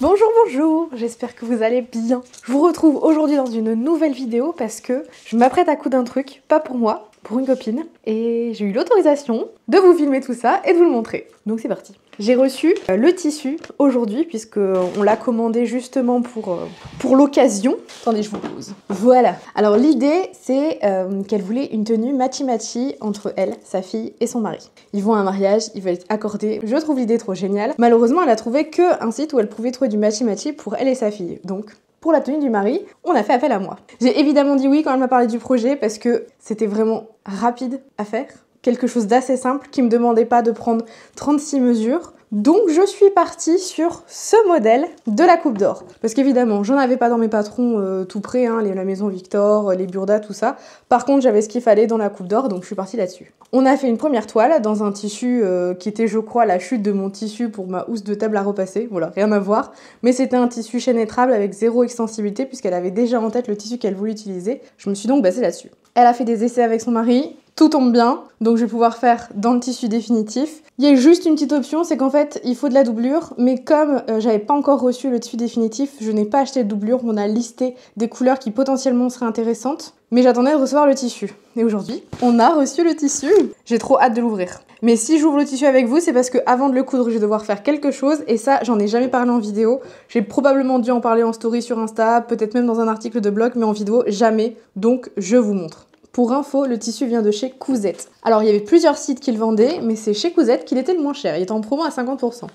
Bonjour, bonjour, j'espère que vous allez bien. Je vous retrouve aujourd'hui dans une nouvelle vidéo parce que je m'apprête à coudre un truc, pas pour moi, pour une copine. Et j'ai eu l'autorisation de vous filmer tout ça et de vous le montrer. Donc c'est parti. J'ai reçu le tissu aujourd'hui puisqu'on l'a commandé justement pour l'occasion. Attendez, je vous pose. Voilà. Alors l'idée c'est qu'elle voulait une tenue matchy-matchy entre elle, sa fille et son mari. Ils vont à un mariage, ils veulent être accordés. Je trouve l'idée trop géniale. Malheureusement, elle a trouvé qu'un site où elle pouvait trouver du matchy-matchy pour elle et sa fille. Donc pour la tenue du mari, on a fait appel à moi. J'ai évidemment dit oui quand elle m'a parlé du projet parce que c'était vraiment rapide à faire. Quelque chose d'assez simple qui me demandait pas de prendre 36 mesures. Donc je suis partie sur ce modèle de la coupe d'or. Parce qu'évidemment, j'en avais pas dans mes patrons tout près, hein, la maison Victor, les Burda, tout ça. Par contre, j'avais ce qu'il fallait dans la coupe d'or, donc je suis partie là-dessus. On a fait une première toile dans un tissu qui était, je crois, la chute de mon tissu pour ma housse de table à repasser. Voilà, rien à voir. Mais c'était un tissu chaînétrable avec zéro extensibilité puisqu'elle avait déjà en tête le tissu qu'elle voulait utiliser. Je me suis donc basée là-dessus. Elle a fait des essais avec son mari. Tout tombe bien, donc je vais pouvoir faire dans le tissu définitif. Il y a juste une petite option, c'est qu'en fait, il faut de la doublure, mais comme j'avais pas encore reçu le tissu définitif, je n'ai pas acheté de doublure. On a listé des couleurs qui potentiellement seraient intéressantes, mais j'attendais de recevoir le tissu. Et aujourd'hui, on a reçu le tissu. J'ai trop hâte de l'ouvrir. Mais si j'ouvre le tissu avec vous, c'est parce que avant de le coudre, je vais devoir faire quelque chose, et ça, j'en ai jamais parlé en vidéo. J'ai probablement dû en parler en story sur Insta, peut-être même dans un article de blog, mais en vidéo, jamais. Donc, je vous montre. Pour info, le tissu vient de chez Cousette. Alors, il y avait plusieurs sites qui le vendaient, mais c'est chez Cousette qu'il était le moins cher. Il était en promo à 50%.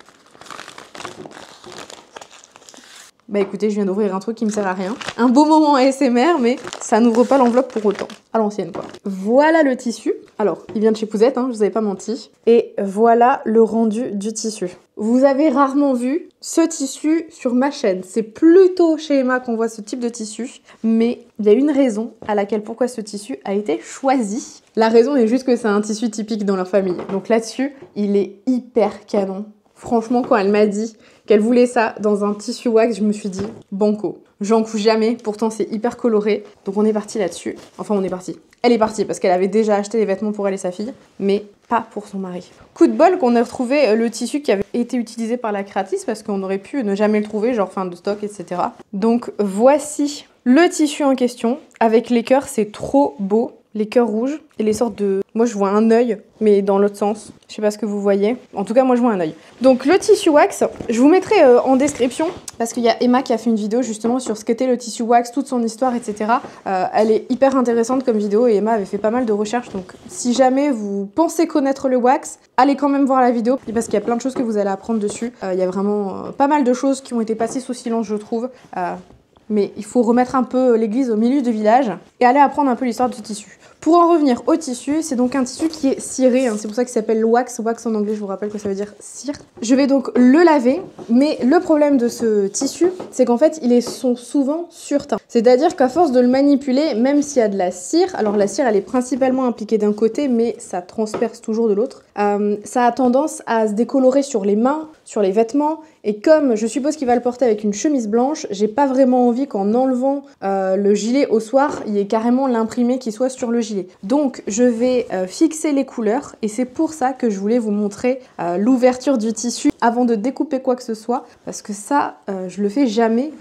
Bah écoutez, je viens d'ouvrir un truc qui me sert à rien. Un beau moment ASMR, mais ça n'ouvre pas l'enveloppe pour autant. À l'ancienne, quoi. Voilà le tissu. Alors, il vient de chez Cousette, hein, je vous avais pas menti. Et voilà le rendu du tissu. Vous avez rarement vu ce tissu sur ma chaîne. C'est plutôt chez Emma qu'on voit ce type de tissu. Mais il y a une raison à laquelle pourquoi ce tissu a été choisi. La raison est juste que c'est un tissu typique dans leur famille. Donc là-dessus, il est hyper canon. Franchement, quand elle m'a dit qu'elle voulait ça dans un tissu wax, je me suis dit banco. J'en couds jamais, pourtant c'est hyper coloré. Donc on est parti là-dessus. Enfin, on est parti. Elle est partie parce qu'elle avait déjà acheté des vêtements pour elle et sa fille, mais pas pour son mari. Coup de bol qu'on a retrouvé le tissu qui avait été utilisé par la créatrice parce qu'on aurait pu ne jamais le trouver, genre fin de stock, etc. Donc voici le tissu en question. Avec les cœurs, c'est trop beau. Les cœurs rouges et les sortes de... Moi, je vois un œil, mais dans l'autre sens. Je sais pas ce que vous voyez. En tout cas, moi, je vois un œil. Donc, le tissu wax, je vous mettrai en description, parce qu'il y a Emma qui a fait une vidéo justement sur ce qu'était le tissu wax, toute son histoire, etc. Elle est hyper intéressante comme vidéo et Emma avait fait pas mal de recherches. Donc, si jamais vous pensez connaître le wax, allez quand même voir la vidéo, parce qu'il y a plein de choses que vous allez apprendre dessus. Il y a vraiment pas mal de choses qui ont été passées sous silence, je trouve. Mais il faut remettre un peu l'église au milieu du village et aller apprendre un peu l'histoire de ce tissu. Pour en revenir au tissu, c'est donc un tissu qui est ciré, hein, c'est pour ça qu'il s'appelle wax. Wax en anglais, je vous rappelle que ça veut dire cire. Je vais donc le laver, mais le problème de ce tissu, c'est qu'en fait, ils sont souvent surteints. C'est-à-dire qu'à force de le manipuler, même s'il y a de la cire, alors la cire, elle est principalement impliquée d'un côté, mais ça transperce toujours de l'autre, ça a tendance à se décolorer sur les mains, sur les vêtements, et comme je suppose qu'il va le porter avec une chemise blanche, j'ai pas vraiment envie qu'en enlevant le gilet au soir, il y ait carrément l'imprimé qui soit sur le gilet. Donc je vais fixer les couleurs et c'est pour ça que je voulais vous montrer l'ouverture du tissu avant de découper quoi que ce soit, parce que ça, je le fais jamais.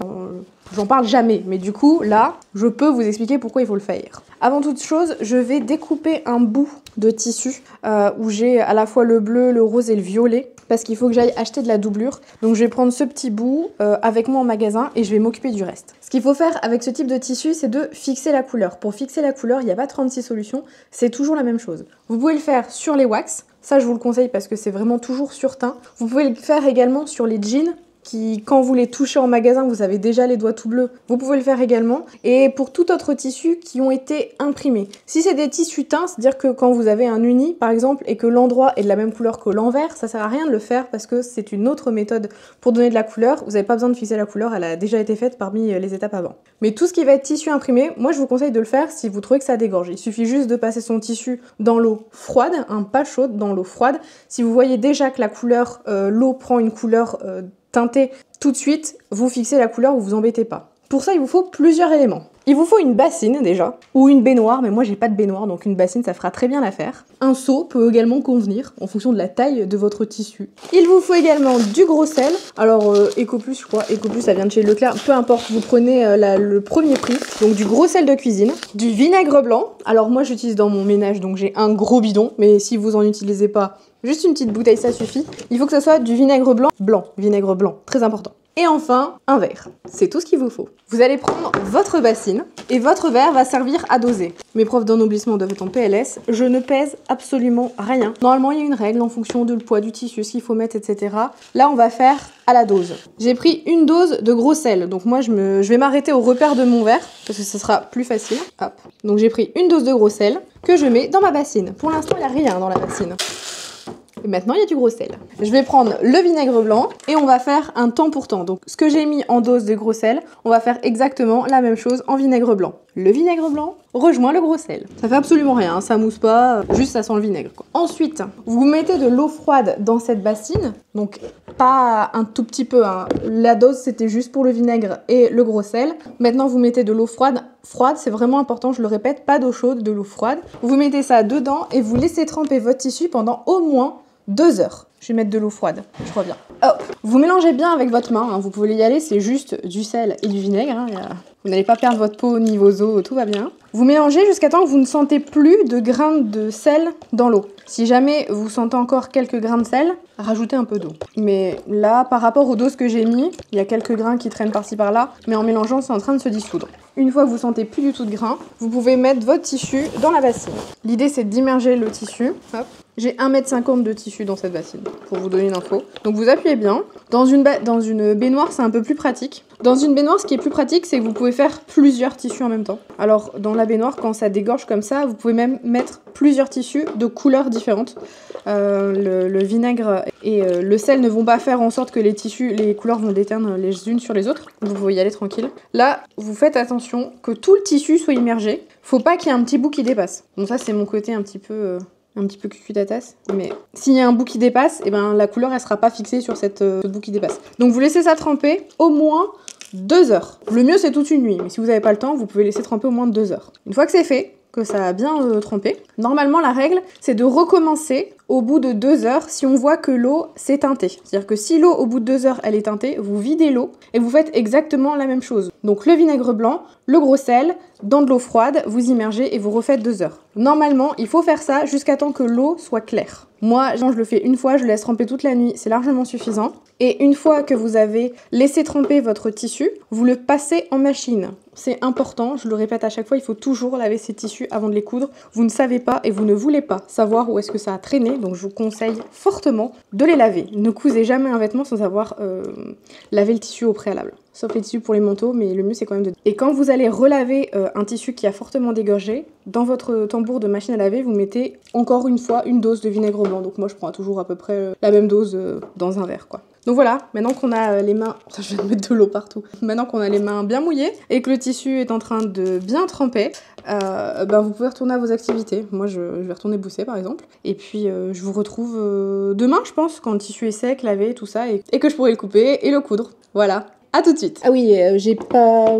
J'en parle jamais, mais du coup, là, je peux vous expliquer pourquoi il faut le faire. Avant toute chose, je vais découper un bout de tissu où j'ai à la fois le bleu, le rose et le violet, parce qu'il faut que j'aille acheter de la doublure. Donc je vais prendre ce petit bout avec moi en magasin et je vais m'occuper du reste. Ce qu'il faut faire avec ce type de tissu, c'est de fixer la couleur. Pour fixer la couleur, il n'y a pas 36 solutions, c'est toujours la même chose. Vous pouvez le faire sur les wax, ça je vous le conseille parce que c'est vraiment toujours surteint. Vous pouvez le faire également sur les jeans, qui, quand vous les touchez en magasin, vous avez déjà les doigts tout bleus, vous pouvez le faire également. Et pour tout autre tissu qui ont été imprimés. Si c'est des tissus teints, c'est-à-dire que quand vous avez un uni, par exemple, et que l'endroit est de la même couleur que l'envers, ça sert à rien de le faire parce que c'est une autre méthode pour donner de la couleur. Vous n'avez pas besoin de fixer la couleur, elle a déjà été faite parmi les étapes avant. Mais tout ce qui va être tissu imprimé, moi je vous conseille de le faire si vous trouvez que ça dégorge. Il suffit juste de passer son tissu dans l'eau froide, pas chaude, dans l'eau froide. Si vous voyez déjà que la couleur, l'eau prend une couleur teintée tout de suite, vous fixez la couleur, vous vous embêtez pas. Pour ça, il vous faut plusieurs éléments. Il vous faut une bassine déjà, ou une baignoire, mais moi j'ai pas de baignoire, donc une bassine ça fera très bien l'affaire. Un seau peut également convenir, en fonction de la taille de votre tissu. Il vous faut également du gros sel, alors Ecoplus je crois, Ecoplus ça vient de chez Leclerc, peu importe, vous prenez le premier prix, donc du gros sel de cuisine, du vinaigre blanc, alors moi j'utilise dans mon ménage, donc j'ai un gros bidon, mais si vous en utilisez pas, juste une petite bouteille ça suffit. Il faut que ça soit du vinaigre blanc, vinaigre blanc, très important. Et enfin, un verre. C'est tout ce qu'il vous faut. Vous allez prendre votre bassine et votre verre va servir à doser. Mes profs d'ennoblissement doivent être en PLS. Je ne pèse absolument rien. Normalement, il y a une règle en fonction du poids du tissu, ce qu'il faut mettre, etc. Là, on va faire à la dose. J'ai pris une dose de gros sel. Donc moi, je vais m'arrêter au repère de mon verre parce que ce sera plus facile. Hop. Donc j'ai pris une dose de gros sel que je mets dans ma bassine. Pour l'instant, il n'y a rien dans la bassine. Et maintenant, il y a du gros sel. Je vais prendre le vinaigre blanc et on va faire un temps pour temps. Donc, ce que j'ai mis en dose de gros sel, on va faire exactement la même chose en vinaigre blanc. Le vinaigre blanc rejoint le gros sel. Ça fait absolument rien, hein, ça mousse pas, juste ça sent le vinaigre, quoi. Ensuite, vous mettez de l'eau froide dans cette bassine. Donc, pas un tout petit peu, hein. La dose, c'était juste pour le vinaigre et le gros sel. Maintenant, vous mettez de l'eau froide. Froide, c'est vraiment important, je le répète, pas d'eau chaude, de l'eau froide. Vous mettez ça dedans et vous laissez tremper votre tissu pendant au moins 2 heures. Je vais mettre de l'eau froide, je reviens. Hop. Vous mélangez bien avec votre main, hein. Vous pouvez y aller, c'est juste du sel et du vinaigre. Hein. Vous n'allez pas perdre votre peau ni vos os, tout va bien. Vous mélangez jusqu'à temps que vous ne sentez plus de grains de sel dans l'eau. Si jamais vous sentez encore quelques grains de sel, rajoutez un peu d'eau. Mais là, par rapport aux doses que j'ai mis, il y a quelques grains qui traînent par-ci par-là, mais en mélangeant, c'est en train de se dissoudre. Une fois que vous sentez plus du tout de grains, vous pouvez mettre votre tissu dans la bassine. L'idée, c'est d'immerger le tissu. Hop. J'ai 1,50 m de tissu dans cette bassine, pour vous donner une info. Donc vous appuyez bien. Dans une baignoire, c'est un peu plus pratique. Dans une baignoire, ce qui est plus pratique, c'est que vous pouvez faire plusieurs tissus en même temps. Alors, dans la baignoire, quand ça dégorge comme ça, vous pouvez même mettre plusieurs tissus de couleurs différentes. Le vinaigre et le sel ne vont pas faire en sorte que les couleurs vont déteindre les unes sur les autres. Vous pouvez y aller tranquille. Là, vous faites attention que tout le tissu soit immergé. Faut pas qu'il y ait un petit bout qui dépasse. Donc ça, c'est mon côté un petit peu cucu ta tasse, mais s'il y a un bout qui dépasse, et ben la couleur elle sera pas fixée sur ce bout qui dépasse. Donc vous laissez ça tremper au moins 2 heures. Le mieux c'est toute une nuit, mais si vous n'avez pas le temps, vous pouvez laisser tremper au moins 2 heures. Une fois que c'est fait, que ça a bien trempé, normalement la règle c'est de recommencer au bout de 2 heures si on voit que l'eau s'est teintée. C'est-à-dire que si l'eau au bout de 2 heures elle est teintée, vous videz l'eau et vous faites exactement la même chose. Donc le vinaigre blanc, le gros sel, dans de l'eau froide, vous immergez et vous refaites 2 heures. Normalement, il faut faire ça jusqu'à temps que l'eau soit claire. Moi, je le fais une fois, je laisse tremper toute la nuit, c'est largement suffisant. Et une fois que vous avez laissé tremper votre tissu, vous le passez en machine. C'est important, je le répète à chaque fois, il faut toujours laver ces tissus avant de les coudre. Vous ne savez pas et vous ne voulez pas savoir où est-ce que ça a traîné, donc je vous conseille fortement de les laver. Ne cousez jamais un vêtement sans avoir lavé le tissu au préalable. Sauf les tissus pour les manteaux, mais le mieux c'est quand même de... Et quand vous allez relaver un tissu qui a fortement dégorgé, dans votre tambour de machine à laver, vous mettez encore une fois une dose de vinaigre blanc. Donc moi je prends toujours à peu près la même dose dans un verre, quoi. Donc voilà, maintenant qu'on a les mains... Je vais mettre de l'eau partout. Maintenant qu'on a les mains bien mouillées et que le tissu est en train de bien tremper, vous pouvez retourner à vos activités. Moi, je vais retourner bosser, par exemple. Et puis, je vous retrouve demain, je pense, quand le tissu est sec, lavé, tout ça, et que je pourrai le couper et le coudre. Voilà. À tout de suite. Ah oui, je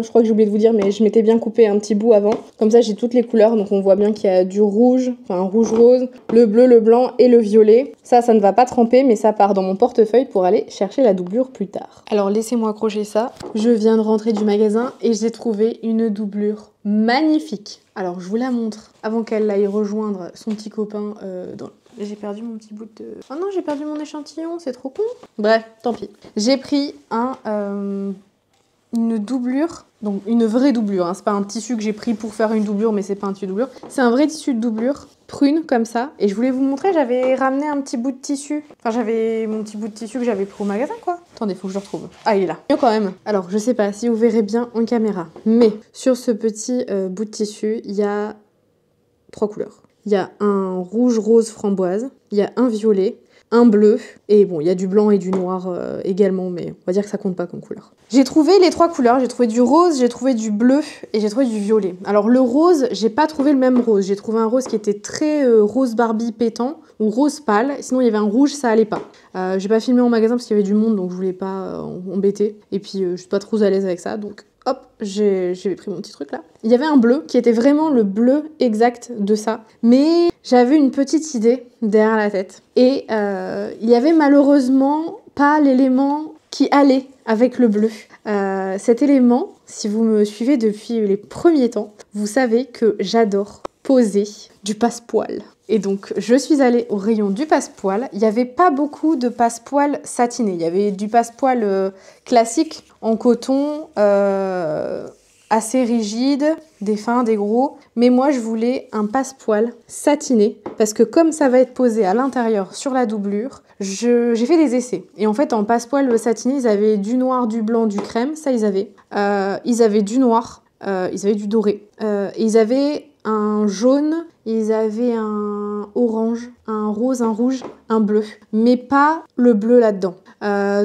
crois que j'ai oublié de vous dire, mais je m'étais bien coupé un petit bout avant. Comme ça, j'ai toutes les couleurs, donc on voit bien qu'il y a du rouge, enfin rouge-rose, le bleu, le blanc et le violet. Ça ne va pas tremper, mais ça part dans mon portefeuille pour aller chercher la doublure plus tard. Alors, laissez-moi accrocher ça. Je viens de rentrer du magasin et j'ai trouvé une doublure magnifique. Alors, je vous la montre avant qu'elle aille rejoindre son petit copain dans... J'ai perdu mon petit bout de... Oh non, j'ai perdu mon échantillon, c'est trop con. Bref, tant pis. J'ai pris une doublure, donc une vraie doublure. Hein. C'est pas un tissu que j'ai pris pour faire une doublure, mais c'est pas un tissu de doublure. C'est un vrai tissu de doublure, prune comme ça. Et je voulais vous montrer, j'avais ramené un petit bout de tissu. Enfin, j'avais mon petit bout de tissu que j'avais pris au magasin, quoi. Attendez, faut que je le retrouve. Ah, il est là. Mieux quand même. Alors, je sais pas si vous verrez bien en caméra, mais sur ce petit bout de tissu, il y a 3 couleurs. Il y a un rouge rose framboise, il y a un violet, un bleu, et bon, il y a du blanc et du noir également, mais on va dire que ça compte pas comme couleur. J'ai trouvé les 3 couleurs, j'ai trouvé du rose, j'ai trouvé du bleu et j'ai trouvé du violet. Alors le rose, j'ai pas trouvé le même rose, j'ai trouvé un rose qui était très rose Barbie pétant, ou rose pâle, sinon il y avait un rouge, ça allait pas. J'ai pas filmé en magasin parce qu'il y avait du monde, donc je voulais pas embêter, et puis je suis pas trop à l'aise avec ça, donc hop, j'ai pris mon petit truc là. Il y avait un bleu qui était vraiment le bleu exact de ça. Mais j'avais une petite idée derrière la tête. Et il y avait malheureusement pas l'élément qui allait avec le bleu. Cet élément, si vous me suivez depuis les premiers temps, vous savez que j'adore poser du passepoil. Et donc, je suis allée au rayon du passepoil. Il n'y avait pas beaucoup de passepoil satiné. Il y avait du passepoil classique en coton, assez rigide, des fins, des gros. Mais moi, je voulais un passepoil satiné parce que comme ça va être posé à l'intérieur sur la doublure, j'ai fait des essais. Et en fait, en passepoil satiné, ils avaient du noir, du blanc, du crème. Ça, ils avaient. Ils avaient du noir, ils avaient du doré. Et ils avaient un jaune, ils avaient un orange, un rose, un rouge, un bleu. Mais pas le bleu là-dedans.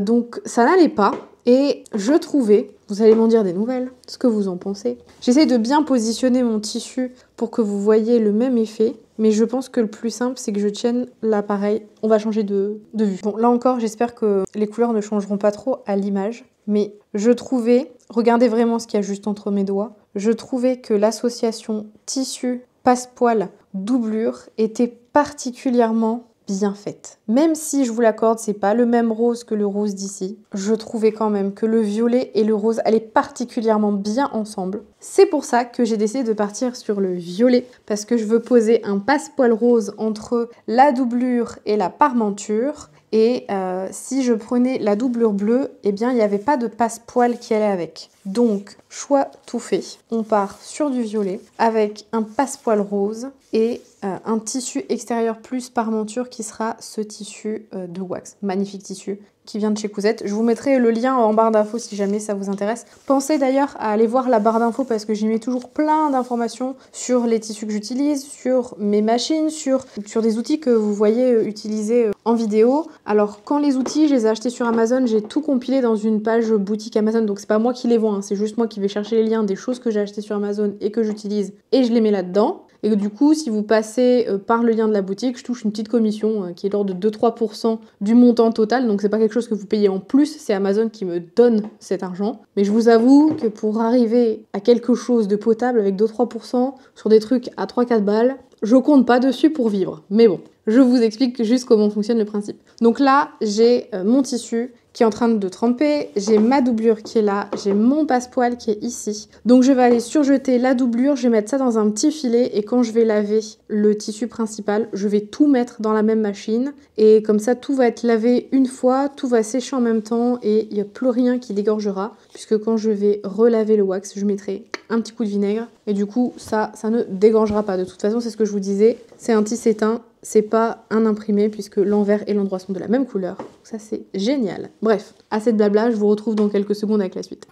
Donc, ça n'allait pas. Et je trouvais, vous allez m'en dire des nouvelles, ce que vous en pensez. J'essaie de bien positionner mon tissu pour que vous voyez le même effet. Mais je pense que le plus simple, c'est que je tienne l'appareil. On va changer de vue. Bon, là encore, j'espère que les couleurs ne changeront pas trop à l'image. Mais je trouvais, regardez vraiment ce qu'il y a juste entre mes doigts, je trouvais que l'association tissu, passepoil, doublure était particulièrement bien faite. Même si, je vous l'accorde, c'est pas le même rose que le rose d'ici, je trouvais quand même que le violet et le rose allaient particulièrement bien ensemble. C'est pour ça que j'ai décidé de partir sur le violet, parce que je veux poser un passepoil rose entre la doublure et la parmenture. Et si je prenais la doublure bleue, eh bien il n'y avait pas de passepoil qui allait avec. Donc, choix tout fait. On part sur du violet avec un passepoil rose et un tissu extérieur plus parmenture qui sera ce tissu de wax. Magnifique tissu qui vient de chez Cousette. Je vous mettrai le lien en barre d'infos si jamais ça vous intéresse. Pensez d'ailleurs à aller voir la barre d'infos parce que j'y mets toujours plein d'informations sur les tissus que j'utilise, sur mes machines, sur des outils que vous voyez utiliser en vidéo. Alors quand les outils, je les ai achetés sur Amazon, j'ai tout compilé dans une page boutique Amazon, donc c'est pas moi qui les vends, hein, c'est juste moi qui vais chercher les liens des choses que j'ai achetées sur Amazon et que j'utilise et je les mets là-dedans. Et du coup, si vous passez par le lien de la boutique, je touche une petite commission qui est l'ordre de 2-3% du montant total. Donc c'est pas quelque chose que vous payez en plus, c'est Amazon qui me donne cet argent. Mais je vous avoue que pour arriver à quelque chose de potable avec 2-3% sur des trucs à 3-4 balles, je compte pas dessus pour vivre. Mais bon, je vous explique juste comment fonctionne le principe. Donc là, j'ai mon tissu qui est en train de tremper, j'ai ma doublure qui est là, j'ai mon passepoil qui est ici. Donc je vais aller surjeter la doublure, je vais mettre ça dans un petit filet et quand je vais laver le tissu principal, je vais tout mettre dans la même machine et comme ça tout va être lavé une fois, tout va sécher en même temps et il n'y a plus rien qui dégorgera puisque quand je vais relaver le wax, je mettrai un petit coup de vinaigre et du coup ça ne dégorgera pas. De toute façon, c'est ce que je vous disais, c'est un tisse éteint. C'est pas un imprimé puisque l'envers et l'endroit sont de la même couleur. Donc ça c'est génial. Bref, assez de blabla, je vous retrouve dans quelques secondes avec la suite.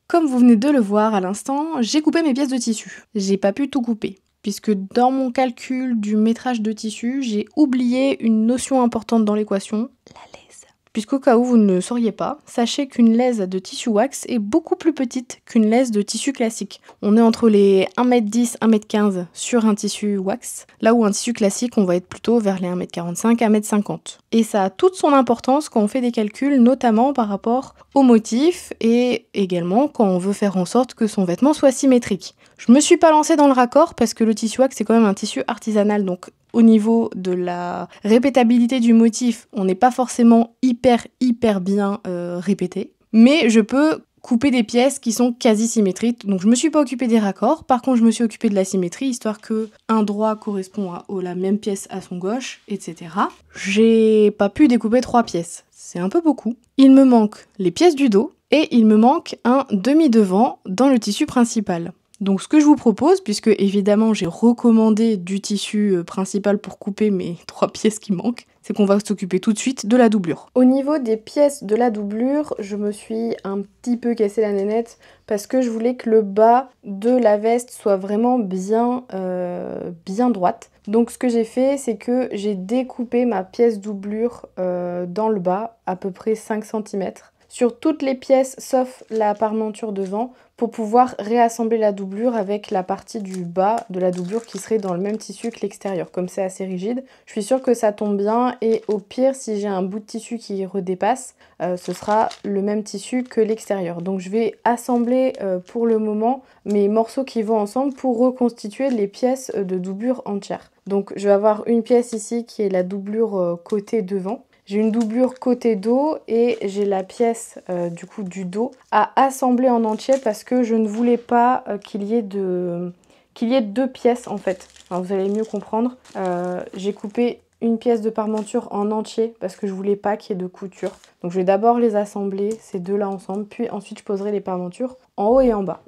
Comme vous venez de le voir à l'instant, j'ai coupé mes pièces de tissu. J'ai pas pu tout couper puisque dans mon calcul du métrage de tissu, j'ai oublié une notion importante dans l'équation, la laise. Puisqu'au cas où vous ne le sauriez pas, sachez qu'une laise de tissu wax est beaucoup plus petite qu'une laise de tissu classique. On est entre les 1m10, 1m15 sur un tissu wax, là où un tissu classique, on va être plutôt vers les 1m45, 1m50. Et ça a toute son importance quand on fait des calculs, notamment par rapport au motif et également quand on veut faire en sorte que son vêtement soit symétrique. Je me suis pas lancée dans le raccord parce que le tissu wax c'est quand même un tissu artisanal, donc au niveau de la répétabilité du motif, on n'est pas forcément hyper bien répété. Mais je peux couper des pièces qui sont quasi symétriques. Donc je me suis pas occupée des raccords. Par contre, je me suis occupée de la symétrie, histoire que un droit correspond à la même pièce à son gauche, etc. J'ai pas pu découper 3 pièces. C'est un peu beaucoup. Il me manque les pièces du dos et il me manque un demi-devant dans le tissu principal. Donc ce que je vous propose, puisque évidemment j'ai recommandé du tissu principal pour couper mes 3 pièces qui manquent, c'est qu'on va s'occuper tout de suite de la doublure. Au niveau des pièces de la doublure, je me suis un petit peu cassé la nénette parce que je voulais que le bas de la veste soit vraiment bien droite. Donc ce que j'ai fait, c'est que j'ai découpé ma pièce doublure dans le bas, à peu près 5 cm. sur toutes les pièces sauf la parmenture devant pour pouvoir réassembler la doublure avec la partie du bas de la doublure qui serait dans le même tissu que l'extérieur. Comme c'est assez rigide, je suis sûre que ça tombe bien et au pire, si j'ai un bout de tissu qui redépasse, ce sera le même tissu que l'extérieur. Donc je vais assembler pour le moment mes morceaux qui vont ensemble pour reconstituer les pièces de doublure entière. Donc je vais avoir une pièce ici qui est la doublure côté devant. J'ai une doublure côté dos et j'ai la pièce du coup du dos à assembler en entier parce que je ne voulais pas qu'il y ait deux pièces en fait. Alors vous allez mieux comprendre. J'ai coupé une pièce de parmenture en entier parce que je voulais pas qu'il y ait de couture. Donc je vais d'abord les assembler, ces deux là ensemble, puis ensuite je poserai les parmentures en haut et en bas.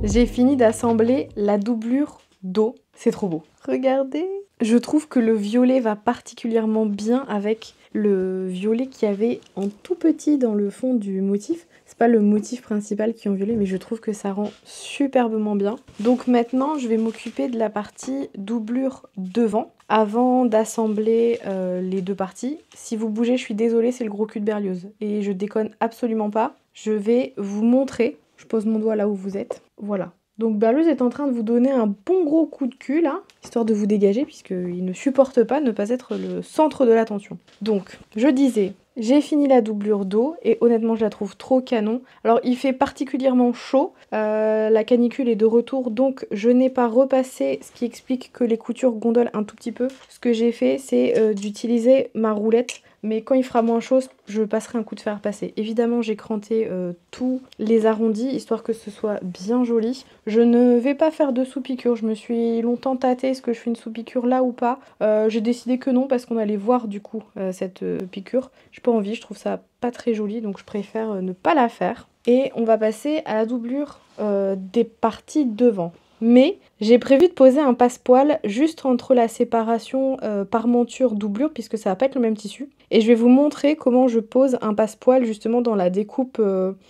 J'ai fini d'assembler la doublure dos. C'est trop beau. Regardez. Je trouve que le violet va particulièrement bien avec le violet qu'il y avait en tout petit dans le fond du motif. C'est pas le motif principal qui est en violet, mais je trouve que ça rend superbement bien. Donc maintenant, je vais m'occuper de la partie doublure devant avant d'assembler les deux parties. Si vous bougez, je suis désolée, c'est le gros cul de Berlioz. Et je déconne absolument pas. Je vais vous montrer. Je pose mon doigt là où vous êtes. Voilà. Donc Berlioz est en train de vous donner un bon gros coup de cul là, histoire de vous dégager puisqu'il ne supporte pas ne pas être le centre de l'attention. Donc, je disais, j'ai fini la doublure dos et honnêtement je la trouve trop canon. Alors il fait particulièrement chaud, la canicule est de retour donc je n'ai pas repassé, ce qui explique que les coutures gondolent un tout petit peu. Ce que j'ai fait c'est d'utiliser ma roulette. Mais quand il fera moins chaud, je passerai un coup de fer passé. Évidemment, j'ai cranté tous les arrondis, histoire que ce soit bien joli. Je ne vais pas faire de sous-piqûre. Je me suis longtemps tâtée, est-ce que je fais une sous-piqûre là ou pas. J'ai décidé que non, parce qu'on allait voir du coup cette piqûre. J'ai pas envie, je trouve ça pas très joli, donc je préfère ne pas la faire. Et on va passer à la doublure des parties devant. Mais j'ai prévu de poser un passepoil juste entre la séparation parmenture-doublure puisque ça va pas être le même tissu. Et je vais vous montrer comment je pose un passepoil justement dans la découpe.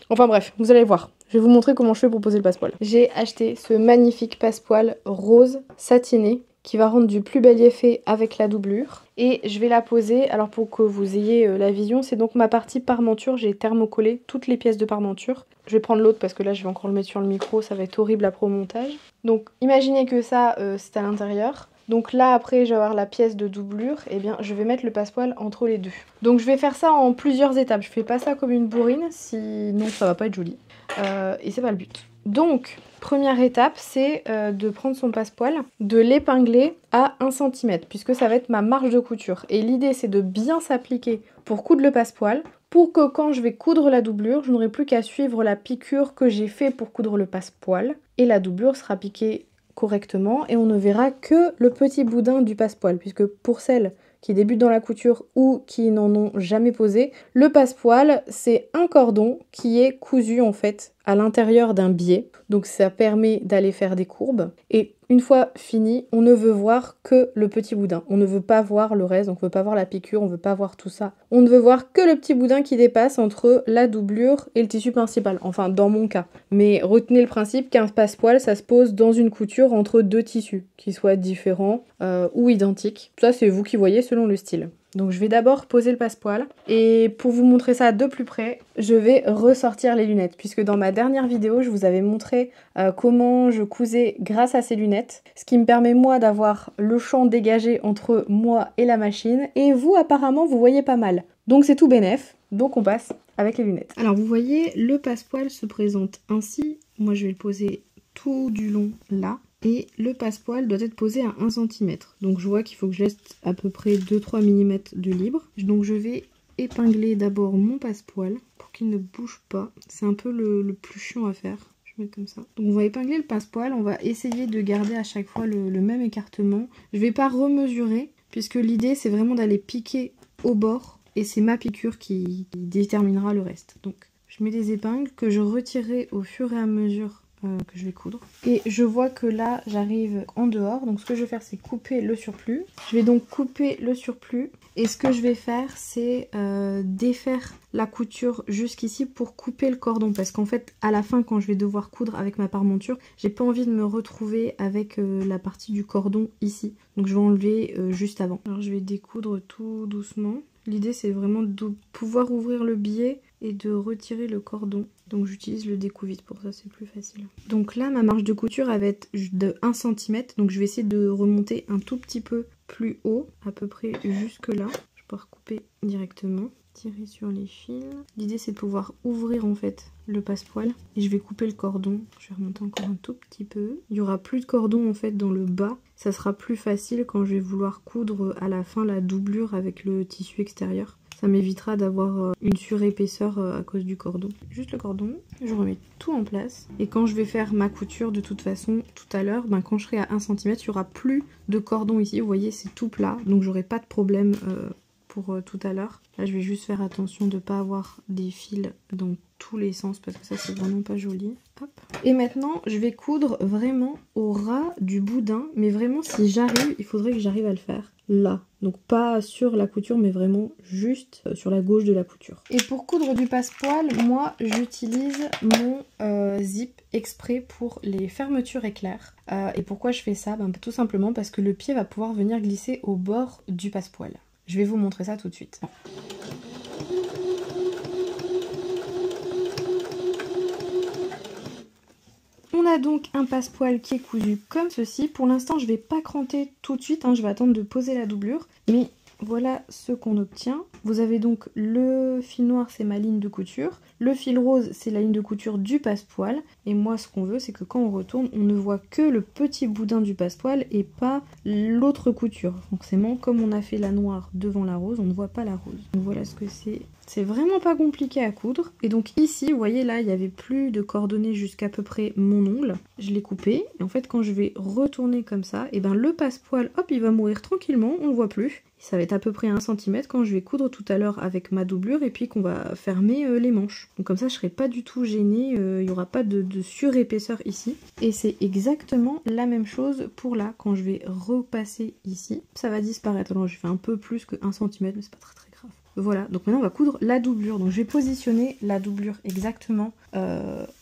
Enfin bref, vous allez voir. Je vais vous montrer comment je fais pour poser le passepoil. J'ai acheté ce magnifique passepoil rose satiné qui va rendre du plus bel effet avec la doublure. Et je vais la poser, alors pour que vous ayez la vision, c'est donc ma partie parmenture, j'ai thermocollé toutes les pièces de parmenture. Je vais prendre l'autre parce que là je vais encore le mettre sur le micro, ça va être horrible après au montage. Donc imaginez que ça c'est à l'intérieur. Donc là après je vais avoir la pièce de doublure, et bien je vais mettre le passepoil entre les deux. Donc je vais faire ça en plusieurs étapes, je fais pas ça comme une bourrine, sinon ça va pas être joli. Et c'est pas le but. Donc, première étape, c'est de prendre son passepoil, de l'épingler à 1 cm, puisque ça va être ma marge de couture. Et l'idée, c'est de bien s'appliquer pour coudre le passepoil, pour que quand je vais coudre la doublure, je n'aurai plus qu'à suivre la piqûre que j'ai fait pour coudre le passepoil, et la doublure sera piquée correctement, et on ne verra que le petit boudin du passepoil, puisque pour celles qui débutent dans la couture ou qui n'en ont jamais posé, le passepoil, c'est un cordon qui est cousu en fait à l'intérieur d'un biais. Donc ça permet d'aller faire des courbes. Et une fois fini, on ne veut voir que le petit boudin. On ne veut pas voir le reste, donc on ne veut pas voir la piqûre, on ne veut pas voir tout ça. On ne veut voir que le petit boudin qui dépasse entre la doublure et le tissu principal. Enfin, dans mon cas. Mais retenez le principe qu'un passepoil, ça se pose dans une couture entre deux tissus, qui soient différents ou identiques. Ça, c'est vous qui voyez selon le style. Donc je vais d'abord poser le passepoil et pour vous montrer ça de plus près, je vais ressortir les lunettes puisque dans ma dernière vidéo, je vous avais montré comment je cousais grâce à ces lunettes, ce qui me permet moi d'avoir le champ dégagé entre moi et la machine et vous apparemment vous voyez pas mal. Donc c'est tout bénef, donc on passe avec les lunettes. Alors vous voyez, le passepoil se présente ainsi, moi je vais le poser tout du long là. Et le passepoil doit être posé à 1 cm. Donc je vois qu'il faut que je laisse à peu près 2-3 mm de libre. Donc je vais épingler d'abord mon passepoil pour qu'il ne bouge pas. C'est un peu le plus chiant à faire. Je vais mettre comme ça. Donc on va épingler le passepoil. On va essayer de garder à chaque fois le même écartement. Je ne vais pas remesurer puisque l'idée c'est vraiment d'aller piquer au bord. Et c'est ma piqûre qui déterminera le reste. Donc je mets les épingles que je retirerai au fur et à mesure que je vais coudre. Et je vois que là j'arrive en dehors, donc ce que je vais faire c'est couper le surplus. Je vais donc couper le surplus et ce que je vais faire c'est défaire la couture jusqu'ici pour couper le cordon parce qu'en fait à la fin quand je vais devoir coudre avec ma parmenture, j'ai pas envie de me retrouver avec la partie du cordon ici. Donc je vais enlever juste avant. Alors je vais découdre tout doucement. L'idée c'est vraiment de pouvoir ouvrir le biais et de retirer le cordon. Donc j'utilise le découpe-vite pour ça, c'est plus facile. Donc là ma marge de couture elle va être de 1 cm. Donc je vais essayer de remonter un tout petit peu plus haut, à peu près jusque là. Je vais pouvoir couper directement, tirer sur les fils. L'idée c'est de pouvoir ouvrir en fait le passepoil. Et je vais couper le cordon. Je vais remonter encore un tout petit peu. Il n'y aura plus de cordon en fait dans le bas. Ça sera plus facile quand je vais vouloir coudre à la fin la doublure avec le tissu extérieur. Ça m'évitera d'avoir une surépaisseur à cause du cordon. Juste le cordon, je remets tout en place. Et quand je vais faire ma couture de toute façon tout à l'heure, quand je serai à 1 cm, il n'y aura plus de cordon ici. Vous voyez, c'est tout plat, donc j'aurai pas de problème pour tout à l'heure. Là, je vais juste faire attention de ne pas avoir des fils dans tous les sens parce que ça, c'est vraiment pas joli. Hop. Et maintenant, je vais coudre vraiment au ras du boudin. Mais vraiment, si j'arrive, il faudrait que j'arrive à le faire là. Donc pas sur la couture, mais vraiment juste sur la gauche de la couture. Et pour coudre du passepoil, moi, j'utilise mon zip exprès pour les fermetures éclairs. Et pourquoi je fais ça? Tout simplement parce que le pied va pouvoir venir glisser au bord du passepoil. Je vais vous montrer ça tout de suite. On a donc un passepoil qui est cousu comme ceci. Pour l'instant, je ne vais pas cranter tout de suite, je vais attendre de poser la doublure. Mais voilà ce qu'on obtient. Vous avez donc le fil noir, c'est ma ligne de couture. Le fil rose, c'est la ligne de couture du passepoil. Et moi, ce qu'on veut, c'est que quand on retourne, on ne voit que le petit boudin du passepoil et pas l'autre couture. Forcément, comme on a fait la noire devant la rose, on ne voit pas la rose. Donc voilà ce que c'est. C'est vraiment pas compliqué à coudre. Et donc ici, vous voyez là, il n'y avait plus de coordonnées jusqu'à peu près mon ongle. Je l'ai coupé. Et en fait, quand je vais retourner comme ça, et le passepoil, hop, il va mourir tranquillement, on ne le voit plus. Ça va être à peu près 1 cm quand je vais coudre tout à l'heure avec ma doublure et puis qu'on va fermer les manches. Donc comme ça, je ne serai pas du tout gênée, il n'y aura pas de surépaisseur ici. Et c'est exactement la même chose pour là, quand je vais repasser ici. Ça va disparaître. Alors j'ai fait un peu plus que 1 cm, mais c'est pas très grave. Voilà, donc maintenant on va coudre la doublure. Donc je vais positionner la doublure exactement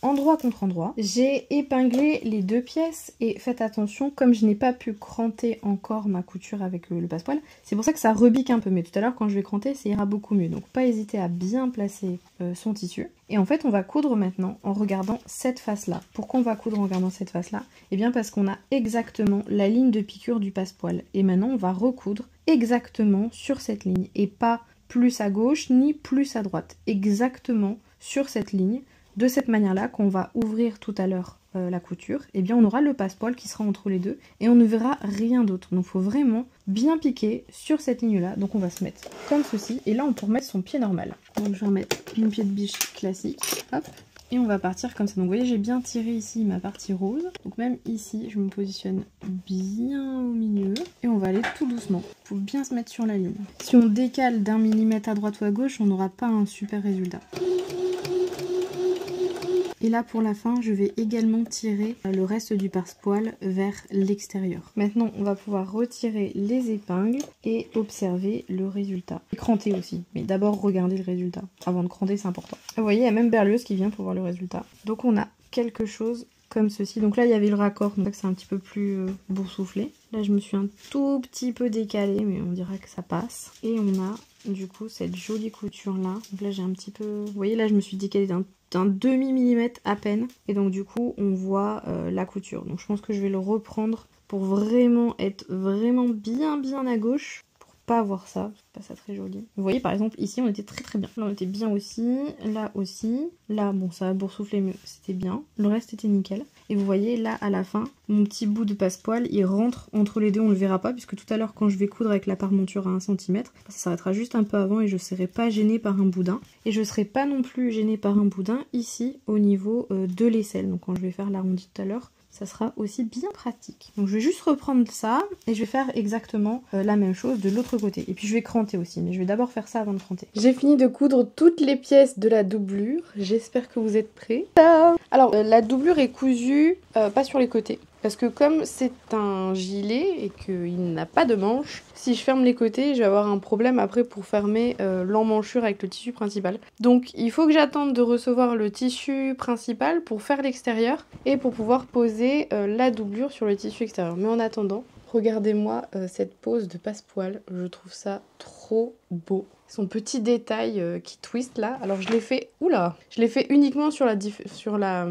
endroit contre endroit. J'ai épinglé les deux pièces et faites attention, comme je n'ai pas pu cranter encore ma couture avec le passepoil, c'est pour ça que ça rebique un peu. Mais tout à l'heure quand je vais cranter, ça ira beaucoup mieux. Donc pas hésiter à bien placer son tissu. Et en fait on va coudre maintenant en regardant cette face-là. Pourquoi on va coudre en regardant cette face-là? Eh bien parce qu'on a exactement la ligne de piqûre du passepoil. Et maintenant on va recoudre exactement sur cette ligne et pas plus à gauche ni plus à droite, exactement sur cette ligne. De cette manière-là, qu'on va ouvrir tout à l'heure la couture, et bien on aura le passepoil qui sera entre les deux et on ne verra rien d'autre. Donc il faut vraiment bien piquer sur cette ligne-là. Donc on va se mettre comme ceci et là on peut remettre son pied normal. Donc je vais remettre mon pied de biche classique, hop, et on va partir comme ça. Donc vous voyez, j'ai bien tiré ici ma partie rose. Donc même ici, je me positionne bien au milieu et on va aller tout doucement. Il faut bien se mettre sur la ligne. Si on décale d'1 millimètre à droite ou à gauche, on n'aura pas un super résultat. Et là pour la fin, je vais également tirer le reste du passepoil vers l'extérieur. Maintenant, on va pouvoir retirer les épingles et observer le résultat. Et cranter aussi, mais d'abord regarder le résultat. Avant de cranter, c'est important. Vous voyez, il y a même Berlioz qui vient pour voir le résultat. Donc on a quelque chose comme ceci. Donc là il y avait le raccord, donc c'est un petit peu plus boursouflé. Là je me suis un tout petit peu décalée, mais on dirait que ça passe. Et on a du coup cette jolie couture là. Donc là j'ai un petit peu... Vous voyez là je me suis décalée d'un demi-millimètre à peine. Et donc du coup on voit la couture. Donc je pense que je vais le reprendre pour vraiment être vraiment bien à gauche. Pas avoir ça, c'est pas ça très joli. Vous voyez par exemple ici on était très bien. Là on était bien aussi, là aussi. Là bon ça a boursouflé mais c'était bien. Le reste était nickel. Et vous voyez là à la fin, mon petit bout de passe-poil il rentre entre les deux, on le verra pas puisque tout à l'heure quand je vais coudre avec la parmenture à 1 cm, ça s'arrêtera juste un peu avant et je serai pas gênée par un boudin. Et je serai pas non plus gênée par un boudin ici au niveau de l'aisselle. Donc quand je vais faire l'arrondi tout à l'heure, ça sera aussi bien pratique. Donc je vais juste reprendre ça et je vais faire exactement la même chose de l'autre côté. Et puis je vais cranter aussi, mais je vais d'abord faire ça avant de cranter. J'ai fini de coudre toutes les pièces de la doublure. J'espère que vous êtes prêts. Alors la doublure est cousue pas sur les côtés. Parce que comme c'est un gilet et qu'il n'a pas de manche, si je ferme les côtés, je vais avoir un problème après pour fermer l'emmanchure avec le tissu principal. Donc il faut que j'attende de recevoir le tissu principal pour faire l'extérieur et pour pouvoir poser la doublure sur le tissu extérieur. Mais en attendant, regardez-moi cette pose de passepoil, je trouve ça trop beau. Son petit détail qui twist là, alors je l'ai fait, oula, je l'ai fait uniquement sur la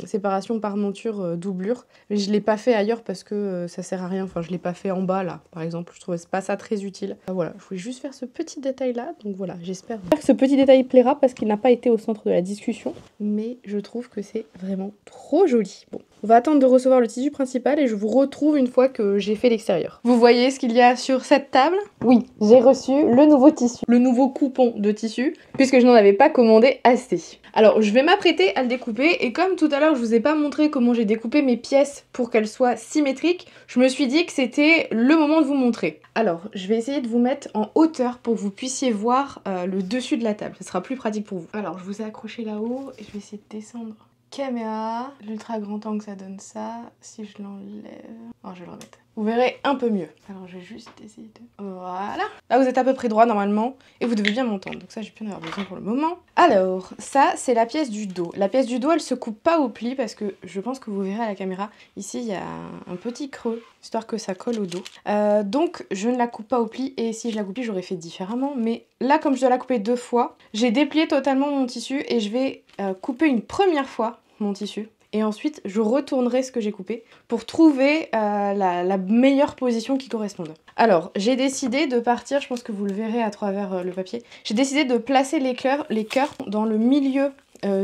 séparation parmenture doublure, mais je l'ai pas fait ailleurs parce que ça sert à rien, enfin je l'ai pas fait en bas là, par exemple, je trouvais pas ça très utile. Voilà, je voulais juste faire ce petit détail là, donc voilà, j'espère que ce petit détail plaira parce qu'il n'a pas été au centre de la discussion, mais je trouve que c'est vraiment trop joli. Bon, on va attendre de recevoir le tissu principal et je vous retrouve une fois que j'ai fait l'extérieur. Vous voyez ce qu'il y a sur cette table? Oui, j'ai reçu le nouveau tissu. Le nouveau coupon de tissu, puisque je n'en avais pas commandé assez. Alors, je vais m'apprêter à le découper, et comme tout à l'heure, je vous ai pas montré comment j'ai découpé mes pièces pour qu'elles soient symétriques, je me suis dit que c'était le moment de vous montrer. Alors, je vais essayer de vous mettre en hauteur pour que vous puissiez voir le dessus de la table. Ce sera plus pratique pour vous. Alors, je vous ai accroché là-haut, et je vais essayer de descendre. Caméra, l'ultra grand angle ça donne ça, si je l'enlève... Oh, je vais le remettre. Vous verrez un peu mieux. Alors je vais juste essayer de... Voilà. Là vous êtes à peu près droit normalement et vous devez bien m'entendre. Donc ça j'ai pu en avoir besoin pour le moment. Alors ça c'est la pièce du dos. La pièce du dos elle se coupe pas au pli parce que je pense que vous verrez à la caméra. Ici il y a un petit creux histoire que ça colle au dos. Donc je ne la coupe pas au pli et si je la coupais j'aurais fait différemment. Mais là comme je dois la couper 2 fois, j'ai déplié totalement mon tissu et je vais couper une première fois mon tissu. Et ensuite, je retournerai ce que j'ai coupé pour trouver la meilleure position qui corresponde. Alors, j'ai décidé de partir, je pense que vous le verrez à travers le papier, j'ai décidé de placer les cœurs dans le milieu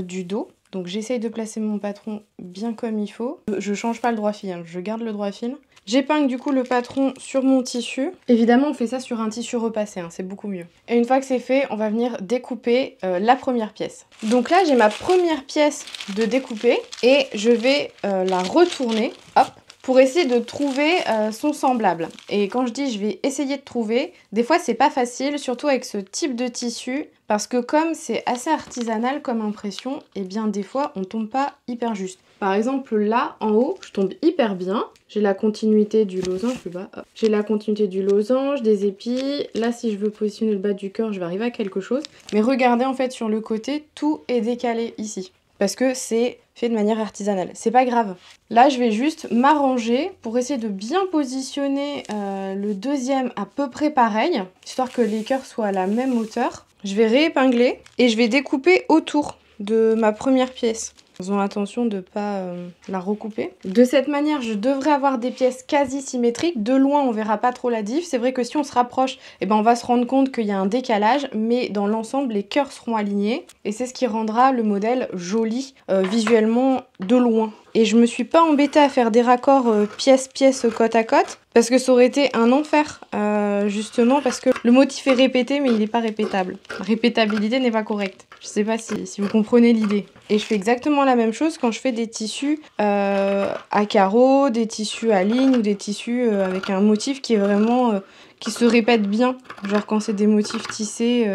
du dos. Donc j'essaye de placer mon patron bien comme il faut. Je change pas le droit fil, hein, je garde le droit fil. J'épingle du coup le patron sur mon tissu. Évidemment on fait ça sur un tissu repassé, hein, c'est beaucoup mieux. Et une fois que c'est fait, on va venir découper la première pièce. Donc là j'ai ma première pièce de découper et je vais la retourner, hop, pour essayer de trouver son semblable. Et quand je dis je vais essayer de trouver, des fois c'est pas facile, surtout avec ce type de tissu, parce que comme c'est assez artisanal comme impression, et bien des fois on tombe pas hyper juste. Par exemple là en haut, je tombe hyper bien. J'ai la continuité du losange, plus bas, j'ai la continuité du losange, des épis. Là si je veux positionner le bas du cœur, je vais arriver à quelque chose. Mais regardez en fait sur le côté, tout est décalé ici. Parce que c'est fait de manière artisanale. C'est pas grave. Là, je vais juste m'arranger pour essayer de bien positionner le deuxième à peu près pareil, histoire que les cœurs soient à la même hauteur. Je vais réépingler et je vais découper autour de ma première pièce. Faisons attention de ne pas la recouper. De cette manière, je devrais avoir des pièces quasi symétriques. De loin, on verra pas trop la diff. C'est vrai que si on se rapproche, eh ben, on va se rendre compte qu'il y a un décalage. Mais dans l'ensemble, les cœurs seront alignés. Et c'est ce qui rendra le modèle joli visuellement de loin. Et je me suis pas embêtée à faire des raccords pièce-pièce côte à côte. Parce que ça aurait été un enfer. Justement parce que le motif est répété, mais il n'est pas répétable. La répétabilité n'est pas correcte. Je sais pas si vous comprenez l'idée. Et je fais exactement la même chose quand je fais des tissus à carreaux, des tissus à ligne ou des tissus avec un motif qui est vraiment qui se répète bien. Genre quand c'est des motifs tissés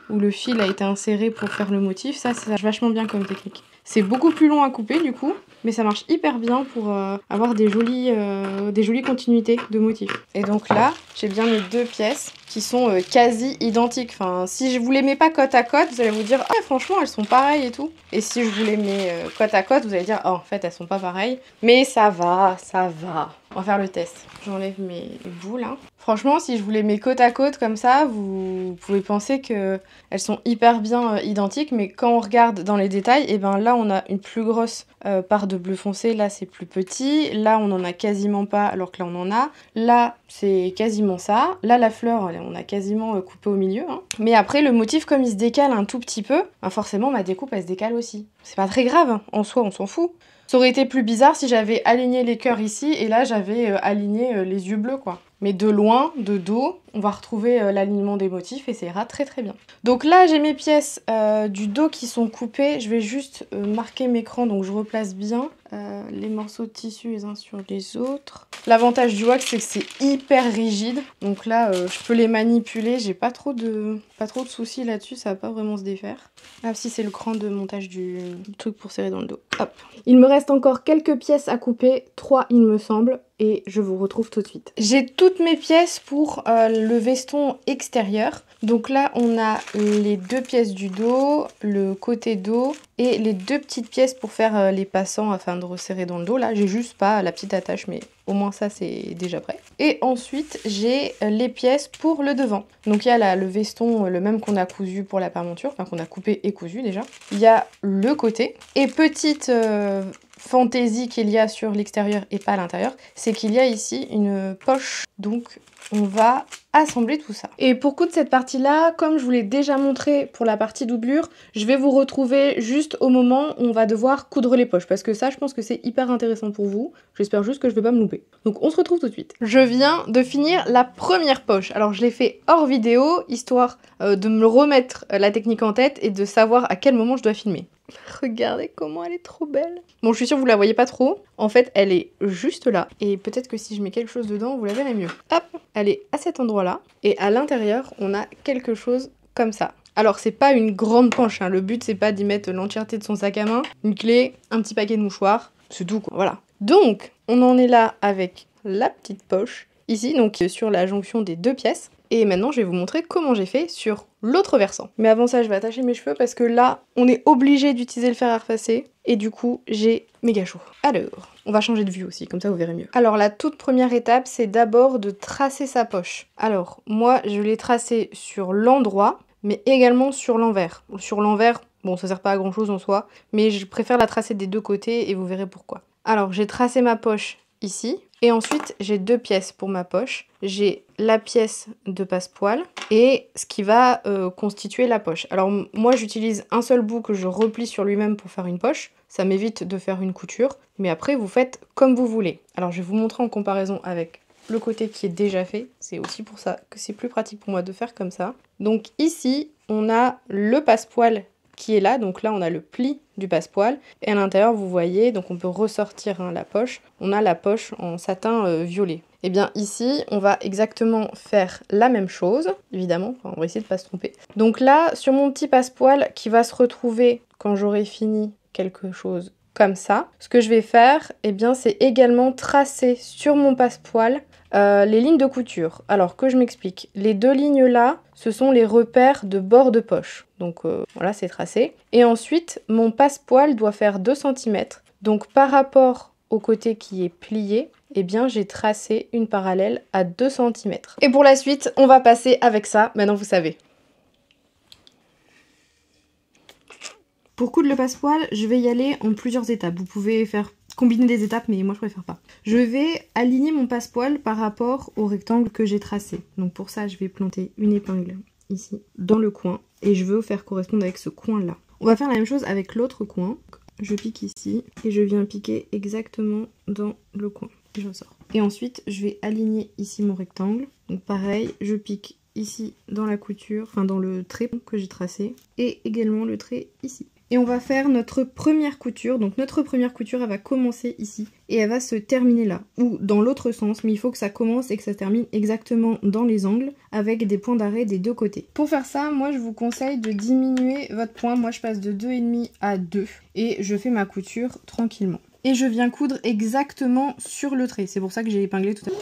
où le fil a été inséré pour faire le motif, ça c'est vachement bien comme technique. C'est beaucoup plus long à couper du coup, mais ça marche hyper bien pour avoir des jolies continuités de motifs. Et donc là, j'ai bien mes 2 pièces qui sont quasi identiques. Enfin, si je vous les mets pas côte à côte, vous allez vous dire « Ah, franchement, elles sont pareilles et tout ». Et si je vous les mets côte à côte, vous allez dire « Oh, en fait, elles sont pas pareilles ». Mais ça va, ça va. On va faire le test. J'enlève mes boules, hein. Franchement, si je vous les mets côte à côte comme ça, vous pouvez penser qu'elles sont hyper bien identiques, mais quand on regarde dans les détails, et ben là on a une plus grosse part de bleu foncé, là c'est plus petit, là on en a quasiment pas alors que là on en a, là c'est quasiment ça, là la fleur on a quasiment coupé au milieu, hein. Mais après le motif comme il se décale un tout petit peu, ben forcément ma découpe elle se décale aussi. C'est pas très grave, hein. En soi on s'en fout. Ça aurait été plus bizarre si j'avais aligné les cœurs ici et là j'avais aligné les yeux bleus quoi. Mais de loin, de dos, on va retrouver l'alignement des motifs et ça ira très très bien. Donc là j'ai mes pièces du dos qui sont coupées. Je vais juste marquer mes crans, donc je replace bien les morceaux de tissu les uns sur les autres. L'avantage du wax c'est que c'est hyper rigide. Donc là je peux les manipuler, j'ai pas trop de soucis là-dessus, ça va pas vraiment se défaire. Ah si, c'est le cran de montage du truc pour serrer dans le dos. Hop. Il me reste encore quelques pièces à couper, 3 il me semble, et je vous retrouve tout de suite. J'ai toutes mes pièces pour le veston extérieur. Donc là on a les 2 pièces du dos, le côté dos et les 2 petites pièces pour faire les passants afin de resserrer dans le dos. Là j'ai juste pas la petite attache mais au moins ça c'est déjà prêt. Et ensuite j'ai les pièces pour le devant. Donc il y a là le veston, le même qu'on a cousu pour la parmenture, enfin qu'on a coupé et cousu déjà. Il y a le côté et petite fantaisie qu'il y a sur l'extérieur et pas à l'intérieur, c'est qu'il y a ici une poche. Donc on va assembler tout ça. Et pour coudre cette partie-là, comme je vous l'ai déjà montré pour la partie doublure, je vais vous retrouver juste au moment où on va devoir coudre les poches. Parce que ça, je pense que c'est hyper intéressant pour vous. J'espère juste que je vais pas me louper. Donc on se retrouve tout de suite. Je viens de finir la première poche. Alors je l'ai fait hors vidéo, histoire de me remettre la technique en tête et de savoir à quel moment je dois filmer. Regardez comment elle est trop belle. Bon, je suis sûre que vous la voyez pas trop. En fait, elle est juste là. Et peut-être que si je mets quelque chose dedans, vous la verrez mieux. Hop, elle est à cet endroit-là. Et à l'intérieur, on a quelque chose comme ça. Alors, c'est pas une grande poche, hein. Le but, c'est pas d'y mettre l'entièreté de son sac à main. Une clé, un petit paquet de mouchoirs. C'est tout, quoi. Voilà. Donc, on en est là avec la petite poche. Ici, donc sur la jonction des 2 pièces. Et maintenant, je vais vous montrer comment j'ai fait sur l'autre versant. Mais avant ça, je vais attacher mes cheveux parce que là, on est obligé d'utiliser le fer à repasser. Et du coup, j'ai méga chaud. Alors, on va changer de vue aussi, comme ça vous verrez mieux. Alors, la toute première étape, c'est d'abord de tracer sa poche. Alors, moi, je l'ai tracée sur l'endroit, mais également sur l'envers. Sur l'envers, bon, ça sert pas à grand chose en soi, mais je préfère la tracer des 2 côtés et vous verrez pourquoi. Alors, j'ai tracé ma poche ici. Et ensuite, j'ai 2 pièces pour ma poche. J'ai la pièce de passepoil et ce qui va constituer la poche. Alors moi, j'utilise un seul bout que je replie sur lui-même pour faire une poche. Ça m'évite de faire une couture. Mais après, vous faites comme vous voulez. Alors, je vais vous montrer en comparaison avec le côté qui est déjà fait. C'est aussi pour ça que c'est plus pratique pour moi de faire comme ça. Donc ici, on a le passepoil qui est là, donc là on a le pli du passepoil et à l'intérieur vous voyez, donc on peut ressortir la poche, on a la poche en satin violet. Et bien ici on va exactement faire la même chose, évidemment, enfin, on va essayer de pas se tromper. Donc là sur mon petit passepoil qui va se retrouver quand j'aurai fini quelque chose comme ça, ce que je vais faire, eh bien c'est également tracer sur mon passepoil les lignes de couture. Alors que je m'explique, les 2 lignes là, ce sont les repères de bord de poche. Donc voilà, c'est tracé. Et ensuite, mon passepoil doit faire 2 cm. Donc par rapport au côté qui est plié, eh bien j'ai tracé une parallèle à 2 cm. Et pour la suite, on va passer avec ça, maintenant vous savez. Pour coudre le passepoil, je vais y aller en plusieurs étapes. Vous pouvez combiner des étapes, mais moi je préfère pas. Je vais aligner mon passepoil par rapport au rectangle que j'ai tracé. Donc pour ça, je vais planter une épingle ici, dans le coin, et je veux faire correspondre avec ce coin-là. On va faire la même chose avec l'autre coin. Je pique ici, et je viens piquer exactement dans le coin. Et je ressors. Et ensuite, je vais aligner ici mon rectangle. Donc pareil, je pique ici dans la couture, enfin dans le trait que j'ai tracé, et également le trait ici. Et on va faire notre première couture. Donc notre première couture, elle va commencer ici et elle va se terminer là. Ou dans l'autre sens, mais il faut que ça commence et que ça termine exactement dans les angles avec des points d'arrêt des deux côtés. Pour faire ça, moi je vous conseille de diminuer votre point. Moi je passe de 2,5 à 2 et je fais ma couture tranquillement. Et je viens coudre exactement sur le trait. C'est pour ça que j'ai épinglé tout à l'heure.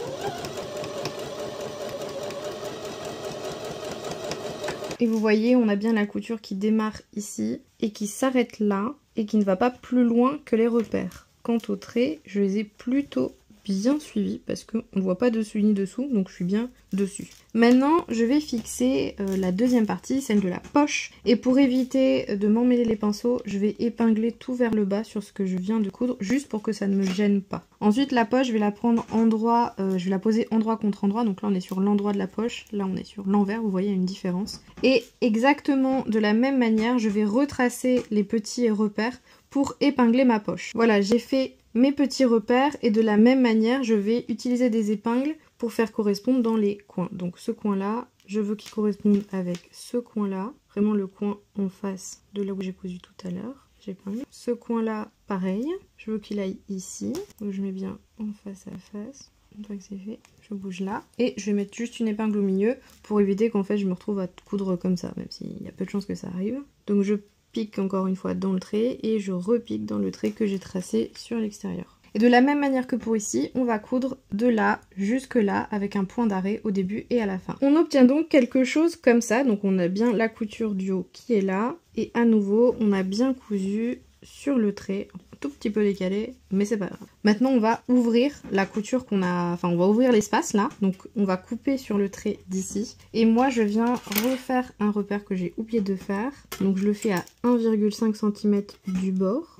Et vous voyez, on a bien la couture qui démarre ici et qui s'arrête là et qui ne va pas plus loin que les repères. Quant aux traits, je les ai plutôt bien suivis parce qu'on ne voit pas dessus ni dessous, donc je suis bien dessus. Maintenant, je vais fixer la deuxième partie, celle de la poche. Et pour éviter de m'emmêler les pinceaux, je vais épingler tout vers le bas sur ce que je viens de coudre, juste pour que ça ne me gêne pas. Ensuite, la poche, je vais la prendre endroit, je vais la poser endroit contre endroit. Donc là, on est sur l'endroit de la poche, là, on est sur l'envers, vous voyez, il y a une différence. Et exactement de la même manière, je vais retracer les petits repères pour épingler ma poche. Voilà, j'ai fait mes petits repères et de la même manière, je vais utiliser des épingles pour faire correspondre dans les coins. Donc ce coin-là, je veux qu'il corresponde avec ce coin-là, vraiment le coin en face de là où j'ai cousu tout à l'heure. J'épingle. Ce coin-là, pareil, je veux qu'il aille ici, donc je mets bien en face à face. Une fois que c'est fait, je bouge là et je vais mettre juste une épingle au milieu pour éviter qu'en fait je me retrouve à coudre comme ça, même s'il y a peu de chances que ça arrive. Donc je pique encore une fois dans le trait et je repique dans le trait que j'ai tracé sur l'extérieur. Et de la même manière que pour ici, on va coudre de là jusque là avec un point d'arrêt au début et à la fin. On obtient donc quelque chose comme ça, donc on a bien la couture du haut qui est là et à nouveau on a bien cousu sur le trait, un tout petit peu décalé, mais c'est pas grave. Maintenant on va ouvrir la couture qu'on a, enfin on va ouvrir l'espace là, donc on va couper sur le trait d'ici. Et moi je viens refaire un repère que j'ai oublié de faire, donc je le fais à 1,5 cm du bord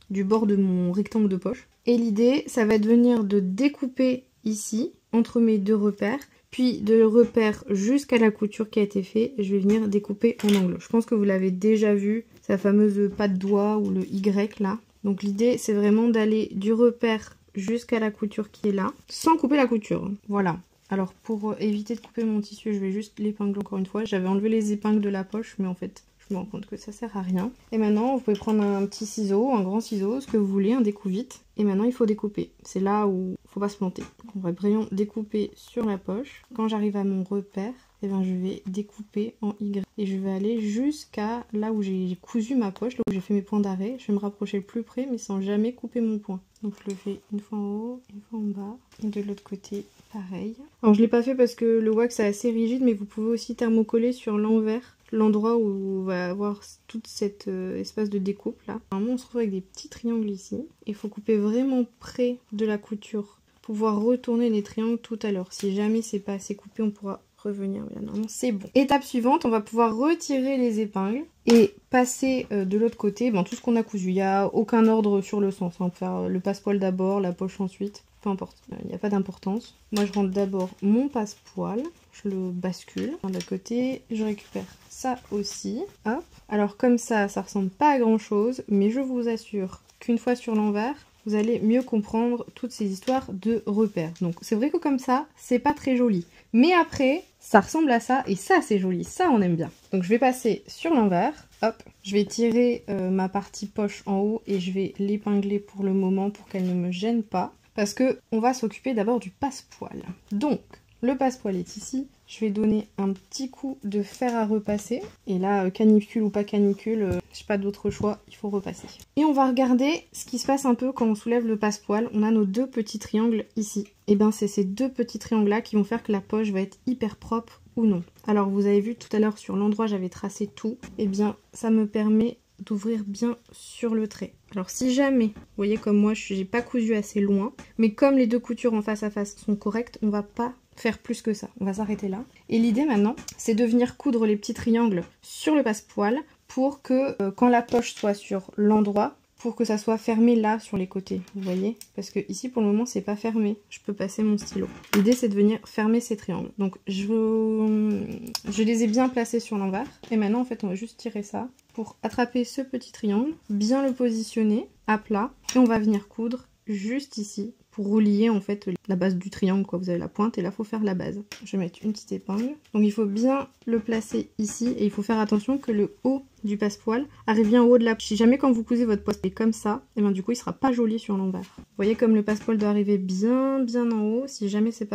de mon rectangle de poche. Et l'idée ça va être de venir de découper ici, entre mes deux repères, puis de le repère jusqu'à la couture qui a été faite, je vais venir découper en angle. Je pense que vous l'avez déjà vu, sa fameuse patte doigt ou le Y là. Donc l'idée c'est vraiment d'aller du repère jusqu'à la couture qui est là, sans couper la couture. Voilà. Alors pour éviter de couper mon tissu, je vais juste l'épingler encore une fois. J'avais enlevé les épingles de la poche, mais en fait je me rends compte que ça sert à rien. Et maintenant vous pouvez prendre un petit ciseau, un grand ciseau, ce que vous voulez, un découpe-vite. Et maintenant il faut découper. C'est là où il faut pas se planter. Donc, on va vraiment découper sur la poche. Quand j'arrive à mon repère, eh bien, je vais découper en Y. Et je vais aller jusqu'à là où j'ai cousu ma poche, là où j'ai fait mes points d'arrêt. Je vais me rapprocher le plus près, mais sans jamais couper mon point. Donc je le fais une fois en haut, une fois en bas. Et de l'autre côté, pareil. Alors je l'ai pas fait parce que le wax est assez rigide, mais vous pouvez aussi thermocoller sur l'envers, l'endroit où on va avoir tout cet espace de découpe là. Normalement on se retrouve avec des petits triangles ici. Il faut couper vraiment près de la couture pour pouvoir retourner les triangles tout à l'heure. Si jamais c'est pas assez coupé, on pourra revenir, mais là normalement c'est bon. Étape suivante, on va pouvoir retirer les épingles et passer de l'autre côté tout ce qu'on a cousu. Il n'y a aucun ordre sur le sens, on va faire le passepoil d'abord, la poche ensuite, peu importe, il n'y a pas d'importance. Moi je rentre d'abord mon passepoil, je le bascule de l'autre côté, je récupère ça aussi, hop. Alors comme ça ressemble pas à grand chose, mais je vous assure qu'une fois sur l'envers, vous allez mieux comprendre toutes ces histoires de repères. Donc c'est vrai que comme ça, c'est pas très joli. Mais après, ça ressemble à ça et ça c'est joli, ça on aime bien. Donc je vais passer sur l'envers, hop, je vais tirer ma partie poche en haut et je vais l'épingler pour le moment pour qu'elle ne me gêne pas. Parce que on va s'occuper d'abord du passepoil. Donc le passepoil est ici. Je vais donner un petit coup de fer à repasser. Et là, canicule ou pas canicule, j'ai pas d'autre choix, il faut repasser. Et on va regarder ce qui se passe un peu quand on soulève le passepoil. On a nos deux petits triangles ici. Et bien c'est ces deux petits triangles là qui vont faire que la poche va être hyper propre ou non. Alors vous avez vu tout à l'heure sur l'endroit j'avais tracé tout. Et bien ça me permet d'ouvrir bien sur le trait. Alors si jamais, vous voyez comme moi, j'ai pas cousu assez loin, mais comme les deux coutures en face à face sont correctes, on va pas faire plus que ça. On va s'arrêter là. Et l'idée maintenant, c'est de venir coudre les petits triangles sur le passepoil pour que quand la poche soit sur l'endroit, pour que ça soit fermé là sur les côtés, vous voyez? Parce que ici pour le moment c'est pas fermé, je peux passer mon stylo. L'idée c'est de venir fermer ces triangles. Donc je les ai bien placés sur l'envers. Et maintenant en fait on va juste tirer ça pour attraper ce petit triangle, bien le positionner à plat. Et on va venir coudre juste ici pour relier en fait la base du triangle, quoi. Vous avez la pointe et là, il faut faire la base. Je vais mettre une petite épingle. Donc il faut bien le placer ici et il faut faire attention que le haut du passepoil arrive bien au haut de la poche. Si jamais quand vous cousez votre poste est comme ça, et bien du coup il sera pas joli sur l'envers. Vous voyez comme le passepoil doit arriver bien en haut. Si jamais c'est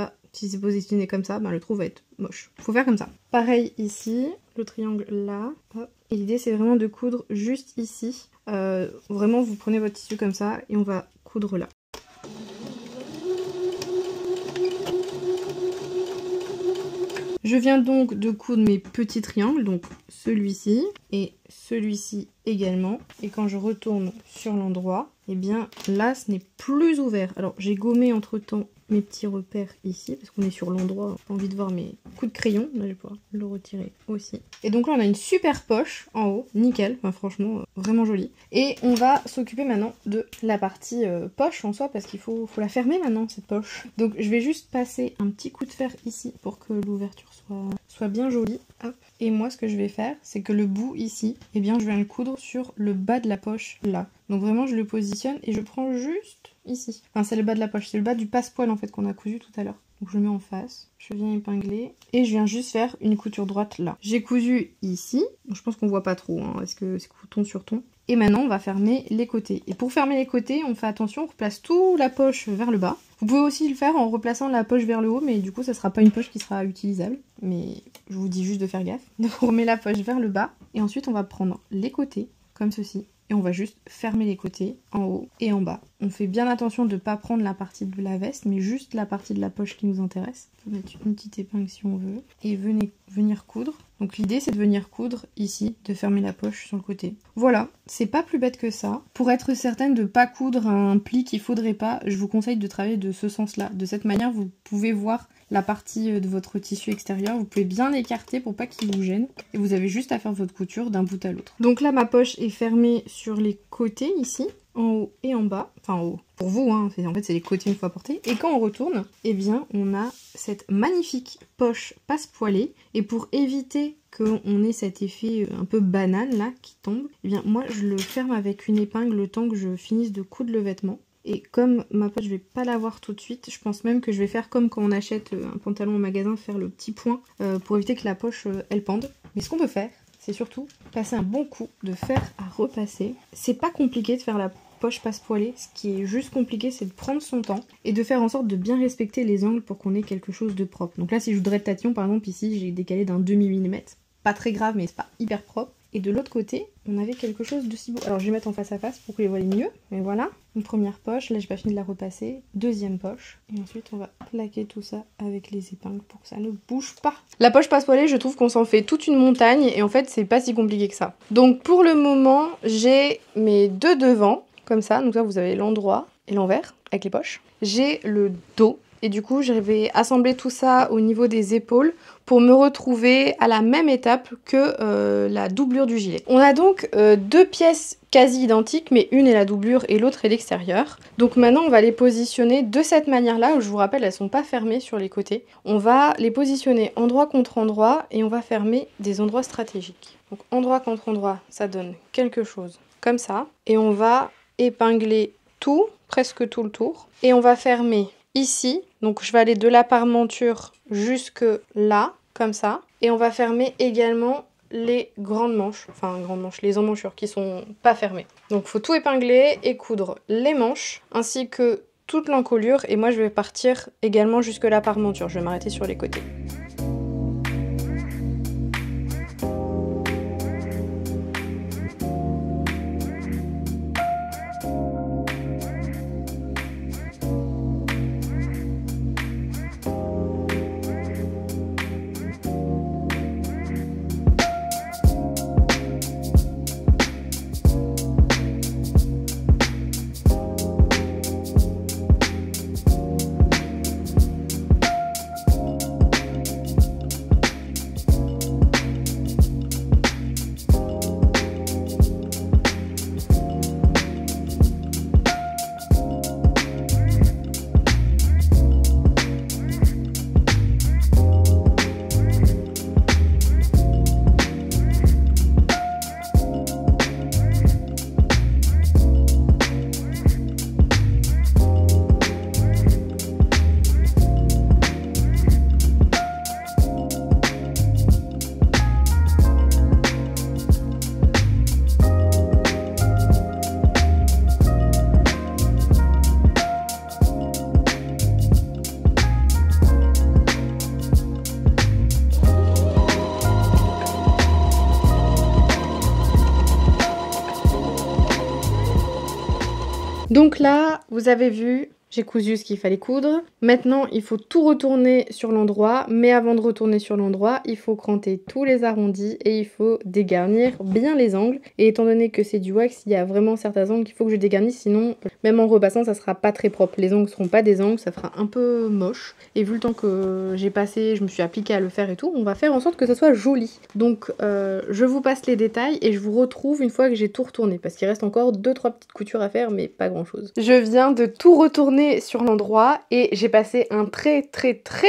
positionné comme ça, ben le trou va être moche. Faut faire comme ça. Pareil ici, le triangle là. Hop. Et l'idée c'est vraiment de coudre juste ici. Vraiment vous prenez votre tissu comme ça et on va coudre là. Je viens donc de coudre mes petits triangles, donc celui-ci et celui-ci également. Et quand je retourne sur l'endroit, et bien là ce n'est plus ouvert. Alors j'ai gommé entre temps mes petits repères ici, parce qu'on est sur l'endroit, j'ai envie de voir mes coups de crayon, là je vais pouvoir le retirer aussi. Et donc là on a une super poche en haut, nickel, enfin franchement vraiment jolie. Et on va s'occuper maintenant de la partie poche en soi, parce qu'il faut la fermer maintenant cette poche. Donc je vais juste passer un petit coup de fer ici pour que l'ouverture soit bien jolie. Hop. Et moi ce que je vais faire, c'est que le bout ici, eh bien je vais le coudre sur le bas de la poche là. Donc vraiment je le positionne et je prends juste ici. Enfin c'est le bas de la poche, c'est le bas du passepoil en fait qu'on a cousu tout à l'heure. Donc je mets en face, je viens épingler et je viens juste faire une couture droite là. J'ai cousu ici, donc je pense qu'on voit pas trop, hein, parce que c'est ton sur ton. Et maintenant on va fermer les côtés. Et pour fermer les côtés, on fait attention, on replace toute la poche vers le bas. Vous pouvez aussi le faire en replaçant la poche vers le haut, mais du coup ça sera pas une poche qui sera utilisable. Mais je vous dis juste de faire gaffe. Donc on remet la poche vers le bas et ensuite on va prendre les côtés comme ceci. Et on va juste fermer les côtés en haut et en bas. On fait bien attention de ne pas prendre la partie de la veste, mais juste la partie de la poche qui nous intéresse. On peut mettre une petite épingle si on veut. Et venir coudre. Donc l'idée c'est de venir coudre ici, de fermer la poche sur le côté. Voilà, c'est pas plus bête que ça. Pour être certaine de ne pas coudre un pli qu'il faudrait pas, je vous conseille de travailler de ce sens-là. De cette manière, vous pouvez voir la partie de votre tissu extérieur. Vous pouvez bien l'écarter pour pas qu'il vous gêne. Et vous avez juste à faire votre couture d'un bout à l'autre. Donc là, ma poche est fermée sur les côtés ici, en haut et en bas. Enfin en haut, pour vous, hein. En fait c'est les côtés une fois portés. Et quand on retourne, eh bien on a cette magnifique poche passepoilée. Et pour éviter qu'on ait cet effet un peu banane là qui tombe, eh bien moi je le ferme avec une épingle le temps que je finisse de coudre le vêtement. Et comme ma poche je vais pas l'avoir tout de suite, je pense même que je vais faire comme quand on achète un pantalon au magasin, faire le petit point pour éviter que la poche elle pende. Mais ce qu'on peut faire, c'est surtout passer un bon coup de fer à repasser. C'est pas compliqué de faire la poche passepoilée, ce qui est juste compliqué c'est de prendre son temps et de faire en sorte de bien respecter les angles pour qu'on ait quelque chose de propre. Donc là si je voudrais de tatillon par exemple, ici j'ai décalé d'un demi-millimètre, pas très grave mais c'est pas hyper propre. Et de l'autre côté, on avait quelque chose de si beau. Alors je vais mettre en face à face pour que vous les voyez mieux. Mais voilà, une première poche, là j'ai pas fini de la repasser. Deuxième poche. Et ensuite on va plaquer tout ça avec les épingles pour que ça ne bouge pas. La poche passepoilée, je trouve qu'on s'en fait toute une montagne et en fait c'est pas si compliqué que ça. Donc pour le moment, j'ai mes deux devants, comme ça. Donc là vous avez l'endroit et l'envers avec les poches. J'ai le dos. Et du coup, je vais assembler tout ça au niveau des épaules pour me retrouver à la même étape que la doublure du gilet. On a donc deux pièces quasi identiques, mais une est la doublure et l'autre est l'extérieur. Donc maintenant, on va les positionner de cette manière-là. Je vous rappelle, elles sont pas fermées sur les côtés. On va les positionner endroit contre endroit et on va fermer des endroits stratégiques. Donc endroit contre endroit, ça donne quelque chose comme ça. Et on va épingler tout, presque tout le tour. Et on va fermer ici, donc je vais aller de la parmenture jusque là, comme ça. Et on va fermer également les grandes manches, les emmanchures qui sont pas fermées. Donc il faut tout épingler et coudre les manches, ainsi que toute l'encolure. Et moi je vais partir également jusque la parmenture, je vais m'arrêter sur les côtés. Donc là, vous avez vu, j'ai cousu ce qu'il fallait coudre. Maintenant, il faut tout retourner sur l'endroit. Mais avant de retourner sur l'endroit, il faut cranter tous les arrondis et il faut dégarnir bien les angles. Et étant donné que c'est du wax, il y a vraiment certains angles qu'il faut que je dégarnisse. Sinon, même en repassant, ça sera pas très propre. Les angles seront pas des angles, ça fera un peu moche. Et vu le temps que j'ai passé, je me suis appliquée à le faire et tout, on va faire en sorte que ça soit joli. Donc, je vous passe les détails et je vous retrouve une fois que j'ai tout retourné. Parce qu'il reste encore 2-3 petites coutures à faire, mais pas grand chose. Je viens de tout retourner sur l'endroit et j'ai passé un très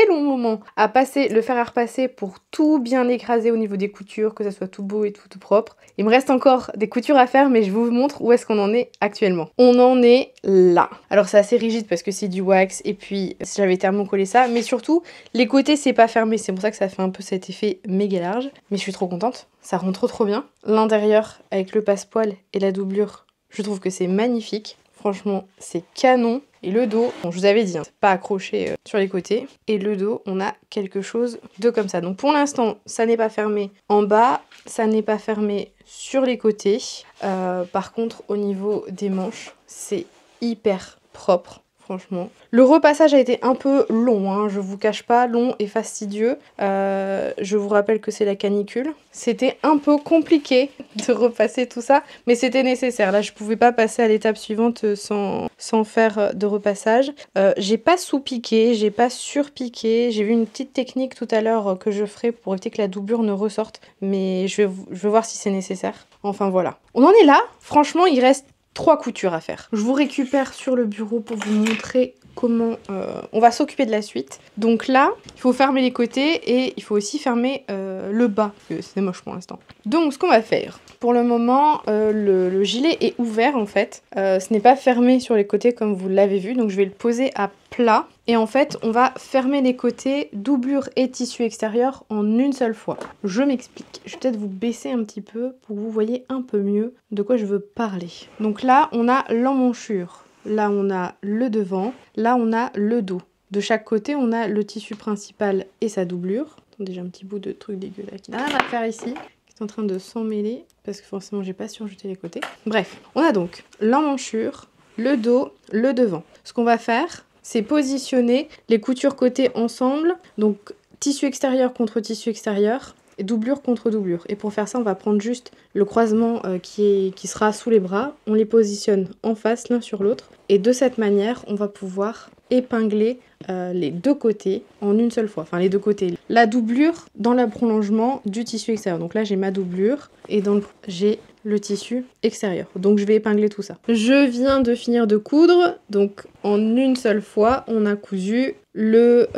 long moment à passer le fer à repasser pour tout bien écraser au niveau des coutures, que ça soit tout beau et tout propre. Il me reste encore des coutures à faire, mais je vous montre où est-ce qu'on en est actuellement. On en est là. Alors c'est assez rigide parce que c'est du wax et puis j'avais thermocollé ça, mais surtout les côtés c'est pas fermé, c'est pour ça que ça fait un peu cet effet méga large. Mais je suis trop contente, ça rend trop bien. L'intérieur avec le passepoil et la doublure, je trouve que c'est magnifique. Franchement, c'est canon. Et le dos, bon, je vous avais dit, hein, c'est pas accroché sur les côtés. Et le dos, on a quelque chose de comme ça. Donc pour l'instant, ça n'est pas fermé en bas, ça n'est pas fermé sur les côtés. Par contre, au niveau des manches, c'est hyper propre. Franchement. Le repassage a été un peu long, hein, je vous cache pas, long et fastidieux. Je vous rappelle que c'est la canicule. C'était un peu compliqué de repasser tout ça, mais c'était nécessaire. Là, je pouvais pas passer à l'étape suivante sans faire de repassage. J'ai pas sous-piqué, j'ai pas surpiqué. J'ai vu une petite technique tout à l'heure que je ferai pour éviter que la doublure ne ressorte, mais je vais voir si c'est nécessaire. Enfin voilà. On en est là. Franchement, il reste 3 coutures à faire. Je vous récupère sur le bureau pour vous montrer comment on va s'occuper de la suite. Donc là, il faut fermer les côtés et il faut aussi fermer le bas, parce que c'est moche pour l'instant. Donc ce qu'on va faire, pour le moment, le gilet est ouvert en fait. Ce n'est pas fermé sur les côtés comme vous l'avez vu, donc je vais le poser à plat. Et en fait, on va fermer les côtés, doublure et tissu extérieur en une seule fois. Je m'explique. Je vais peut-être vous baisser un petit peu pour que vous voyez un peu mieux de quoi je veux parler. Donc là, on a l'emmanchure. Là, on a le devant. Là, on a le dos. De chaque côté, on a le tissu principal et sa doublure. Attendez, j'ai un petit bout de truc dégueulasse qui n'a rien à faire ici, qui est en train de s'en mêler, parce que forcément, j'ai pas surjeté les côtés. Bref, on a donc l'emmanchure, le dos, le devant. Ce qu'on va faire, c'est positionner les coutures côté ensemble, donc tissu extérieur contre tissu extérieur, et doublure contre doublure. Et pour faire ça, on va prendre juste le croisement qui sera sous les bras, on les positionne en face l'un sur l'autre, et de cette manière, on va pouvoir épingler les deux côtés en une seule fois, enfin les deux côtés. La doublure dans le prolongement du tissu extérieur. Donc là, j'ai ma doublure, et j'ai le tissu extérieur. Donc je vais épingler tout ça. Je viens de finir de coudre, donc en une seule fois, on a cousu le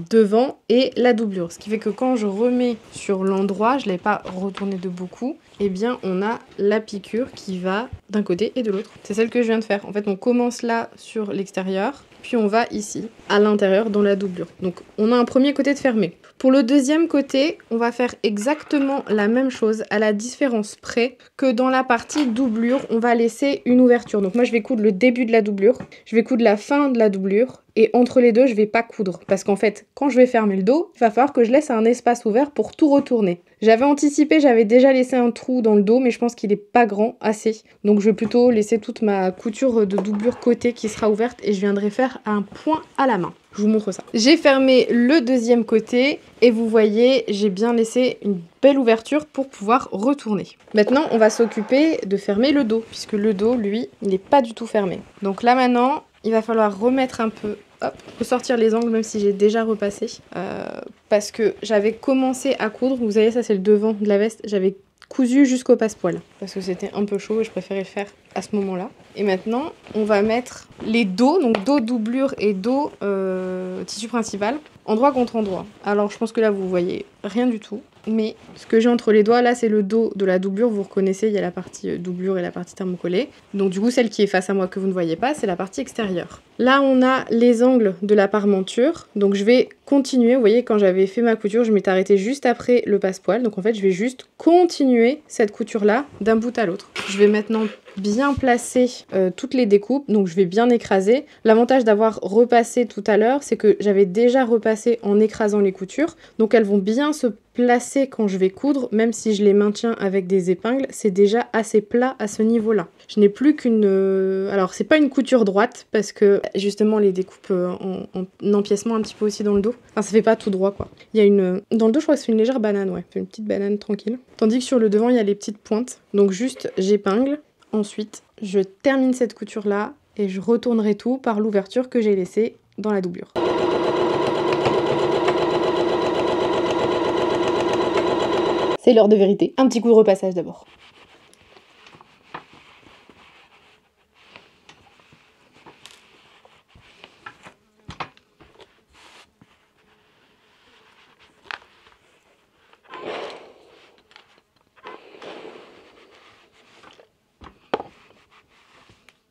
devant et la doublure. Ce qui fait que quand je remets sur l'endroit, je ne l'ai pas retourné de beaucoup, et bien on a la piqûre qui va d'un côté et de l'autre. C'est celle que je viens de faire. En fait, on commence là sur l'extérieur, puis on va ici, à l'intérieur, dans la doublure. Donc on a un premier côté de fermé. Pour le deuxième côté, on va faire exactement la même chose, à la différence près que dans la partie doublure, on va laisser une ouverture. Donc moi, je vais coudre le début de la doublure, je vais coudre la fin de la doublure, et entre les deux, je vais pas coudre. Parce qu'en fait, quand je vais fermer le dos, il va falloir que je laisse un espace ouvert pour tout retourner. J'avais anticipé, j'avais déjà laissé un trou dans le dos, mais je pense qu'il est pas grand assez. Donc je vais plutôt laisser toute ma couture de doublure côté qui sera ouverte, et je viendrai faire un point à la main. Je vous montre ça. J'ai fermé le deuxième côté et vous voyez, j'ai bien laissé une belle ouverture pour pouvoir retourner. Maintenant, on va s'occuper de fermer le dos, puisque le dos, lui, il n'est pas du tout fermé. Donc là maintenant, il va falloir remettre un peu, hop, ressortir les angles, même si j'ai déjà repassé. Parce que j'avais commencé à coudre, vous voyez, ça c'est le devant de la veste, j'avais cousu jusqu'au passepoil parce que c'était un peu chaud et je préférais le faire à ce moment-là. Et maintenant, on va mettre les dos, donc dos doublure et dos tissu principal, endroit contre endroit. Alors je pense que là vous voyez rien du tout, mais ce que j'ai entre les doigts là, c'est le dos de la doublure. Vous reconnaissez, il y a la partie doublure et la partie thermocollée. Donc du coup, celle qui est face à moi que vous ne voyez pas, c'est la partie extérieure. Là, on a les angles de la parmenture. Donc je vais continuer. Vous voyez, quand j'avais fait ma couture, je m'étais arrêtée juste après le passepoil. Donc en fait, je vais juste continuer cette couture-là d'un bout à l'autre. Je vais maintenant bien placer toutes les découpes, donc je vais bien écraser. L'avantage d'avoir repassé tout à l'heure, c'est que j'avais déjà repassé en écrasant les coutures, donc elles vont bien se placer quand je vais coudre, même si je les maintiens avec des épingles, c'est déjà assez plat à ce niveau-là. Je n'ai plus qu'une... Alors, c'est pas une couture droite, parce que justement, les découpes en empiècement un petit peu aussi dans le dos. Enfin, ça fait pas tout droit, quoi. Il y a une... Dans le dos, je crois que c'est une légère banane, ouais. C'est une petite banane tranquille. Tandis que sur le devant, il y a les petites pointes. Donc juste, j'épingle. Ensuite, je termine cette couture-là et je retournerai tout par l'ouverture que j'ai laissée dans la doublure. C'est l'heure de vérité. Un petit coup de repassage d'abord.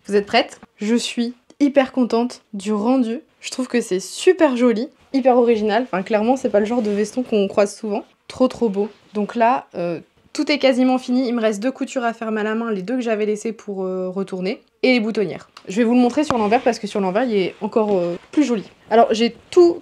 Vous êtes prêtes? Je suis hyper contente du rendu. Je trouve que c'est super joli, hyper original. Enfin, clairement, c'est pas le genre de veston qu'on croise souvent. Trop trop beau. Donc là, tout est quasiment fini. Il me reste 2 coutures à faire à la main, les 2 que j'avais laissées pour retourner. Et les boutonnières. Je vais vous le montrer sur l'envers parce que sur l'envers, il est encore plus joli. Alors, j'ai tout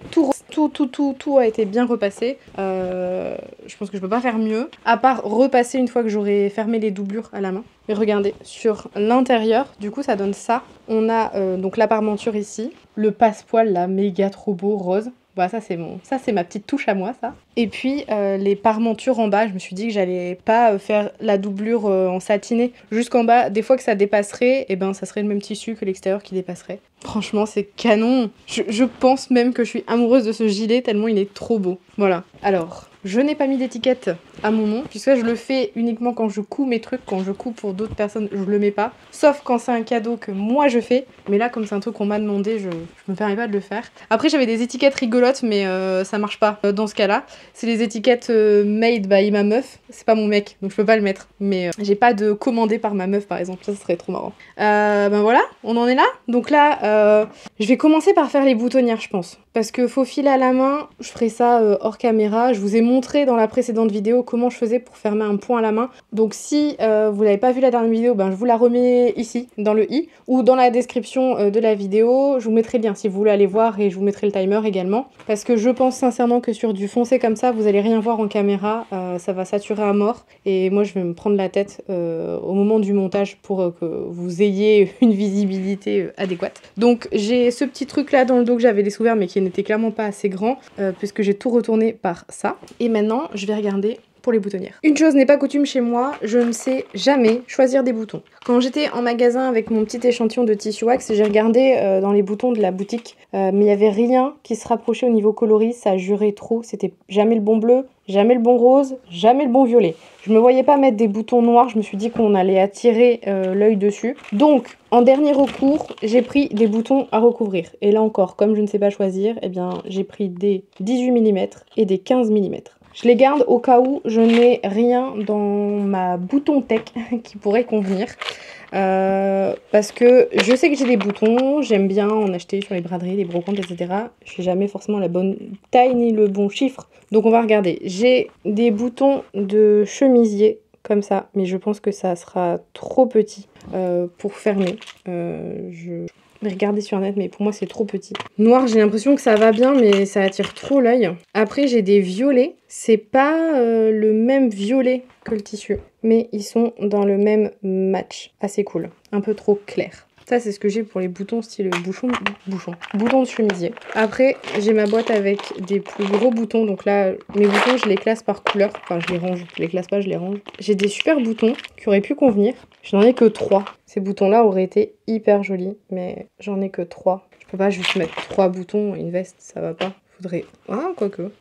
a été bien repassé. Je pense que je peux pas faire mieux. À part repasser une fois que j'aurai fermé les doublures à la main. Mais regardez, sur l'intérieur, du coup, ça donne ça. On a donc la parmenture ici. Le passepoil là, méga trop beau, rose. Bah, ça c'est ma petite touche à moi, ça. Et puis les parmentures en bas, je me suis dit que j'allais pas faire la doublure en satiné jusqu'en bas. Des fois que ça dépasserait, et ben ça serait le même tissu que l'extérieur qui dépasserait. Franchement, c'est canon. Je pense même que je suis amoureuse de ce gilet tellement il est trop beau. Voilà. Alors, je n'ai pas mis d'étiquette à mon nom, puisque je le fais uniquement quand je couds mes trucs. Quand je couds pour d'autres personnes, je le mets pas. Sauf quand c'est un cadeau que moi je fais. Mais là, comme c'est un truc qu'on m'a demandé, je me permets pas de le faire. Après, j'avais des étiquettes rigolotes, mais ça marche pas dans ce cas-là. C'est les étiquettes made by ma meuf. C'est pas mon mec, donc je peux pas le mettre. Mais j'ai pas de commandé par ma meuf, par exemple. Ça serait trop marrant. Ben voilà, on en est là. Donc là, je vais commencer par faire les boutonnières, je pense. Parce que faut filer à la main, je ferai ça hors caméra. Je vous ai montré dans la précédente vidéo comment je faisais pour fermer un point à la main. Donc si vous n'avez pas vu la dernière vidéo, ben je vous la remets ici, dans le i, ou dans la description de la vidéo. Je vous mettrai le lien si vous voulez aller voir et je vous mettrai le timer également. Parce que je pense sincèrement que sur du foncé comme ça, vous allez rien voir en caméra. Ça va saturer à mort. Et moi, je vais me prendre la tête au moment du montage pour que vous ayez une visibilité adéquate. Donc j'ai ce petit truc là dans le dos que j'avais laissé ouvert mais qui n'était clairement pas assez grand puisque j'ai tout retourné par ça. Et maintenant, je vais regarder pour les boutonnières. Une chose n'est pas coutume chez moi, je ne sais jamais choisir des boutons. Quand j'étais en magasin avec mon petit échantillon de tissu wax, j'ai regardé dans les boutons de la boutique, mais il n'y avait rien qui se rapprochait au niveau coloris, ça jurait trop, c'était jamais le bon bleu, jamais le bon rose, jamais le bon violet. Je me voyais pas mettre des boutons noirs, je me suis dit qu'on allait attirer l'œil dessus. Donc, en dernier recours, j'ai pris des boutons à recouvrir. Et là encore, comme je ne sais pas choisir, eh bien, j'ai pris des 18 mm et des 15 mm. Je les garde au cas où je n'ai rien dans ma bouton tech qui pourrait convenir. Parce que je sais que j'ai des boutons, j'aime bien en acheter sur les braderies, les brocantes, etc. Je sais jamais forcément la bonne taille ni le bon chiffre. Donc on va regarder. J'ai des boutons de chemisier comme ça, mais je pense que ça sera trop petit pour fermer. Je vais regarder sur net, mais pour moi c'est trop petit. Noir, j'ai l'impression que ça va bien, mais ça attire trop l'œil. Après j'ai des violets. C'est pas le même violet que le tissu, mais ils sont dans le même match. Assez cool. Un peu trop clair. Ça, c'est ce que j'ai pour les boutons style bouton de chemisier. Après, j'ai ma boîte avec des plus gros boutons. Donc là, mes boutons, je les classe par couleur. Enfin, je les range. Je les classe pas, je les range. J'ai des super boutons qui auraient pu convenir. Je n'en ai que 3. Ces boutons-là auraient été hyper jolis, mais j'en ai que 3. Je peux pas juste mettre 3 boutons et une veste, ça va pas. Faudrait... Ah, quoique.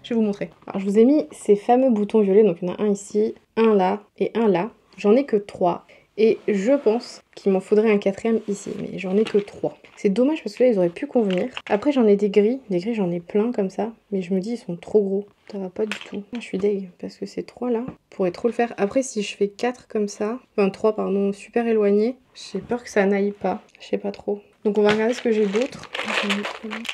Je vais vous montrer. Alors, je vous ai mis ces fameux boutons violets. Donc, il y en a un ici, un là et un là. J'en ai que 3. Et je pense qu'il m'en faudrait un 4e ici, mais j'en ai que 3. C'est dommage parce que là, ils auraient pu convenir. Après, j'en ai des gris. Des gris, j'en ai plein comme ça. Mais je me dis, ils sont trop gros. Ça va pas du tout. Je suis deg parce que ces 3 là, je pourrais trop le faire. Après, si je fais 4 comme ça, enfin 3 pardon, super éloignés, j'ai peur que ça n'aille pas. Je sais pas trop. Donc on va regarder ce que j'ai d'autres.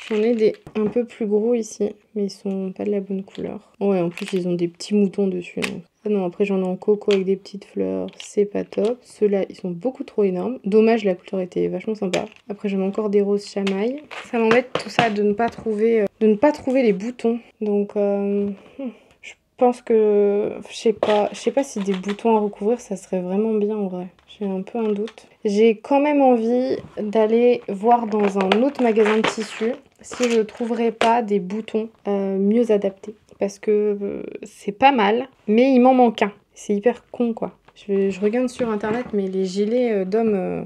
J'en ai des un peu plus gros ici, mais ils sont pas de la bonne couleur. Ouais, en plus ils ont des petits moutons dessus. Donc. Ah non, après j'en ai en coco avec des petites fleurs, c'est pas top. Ceux-là, ils sont beaucoup trop énormes. Dommage, la couleur était vachement sympa. Après j'en ai encore des roses chamailles. Ça m'embête tout ça de ne pas trouver les boutons. Donc je pense que, je sais pas si des boutons à recouvrir, ça serait vraiment bien en vrai. J'ai un peu un doute. J'ai quand même envie d'aller voir dans un autre magasin de tissus si je trouverais pas des boutons mieux adaptés. Parce que c'est pas mal, mais il m'en manque un. C'est hyper con quoi. Je regarde sur internet, mais les gilets d'hommes,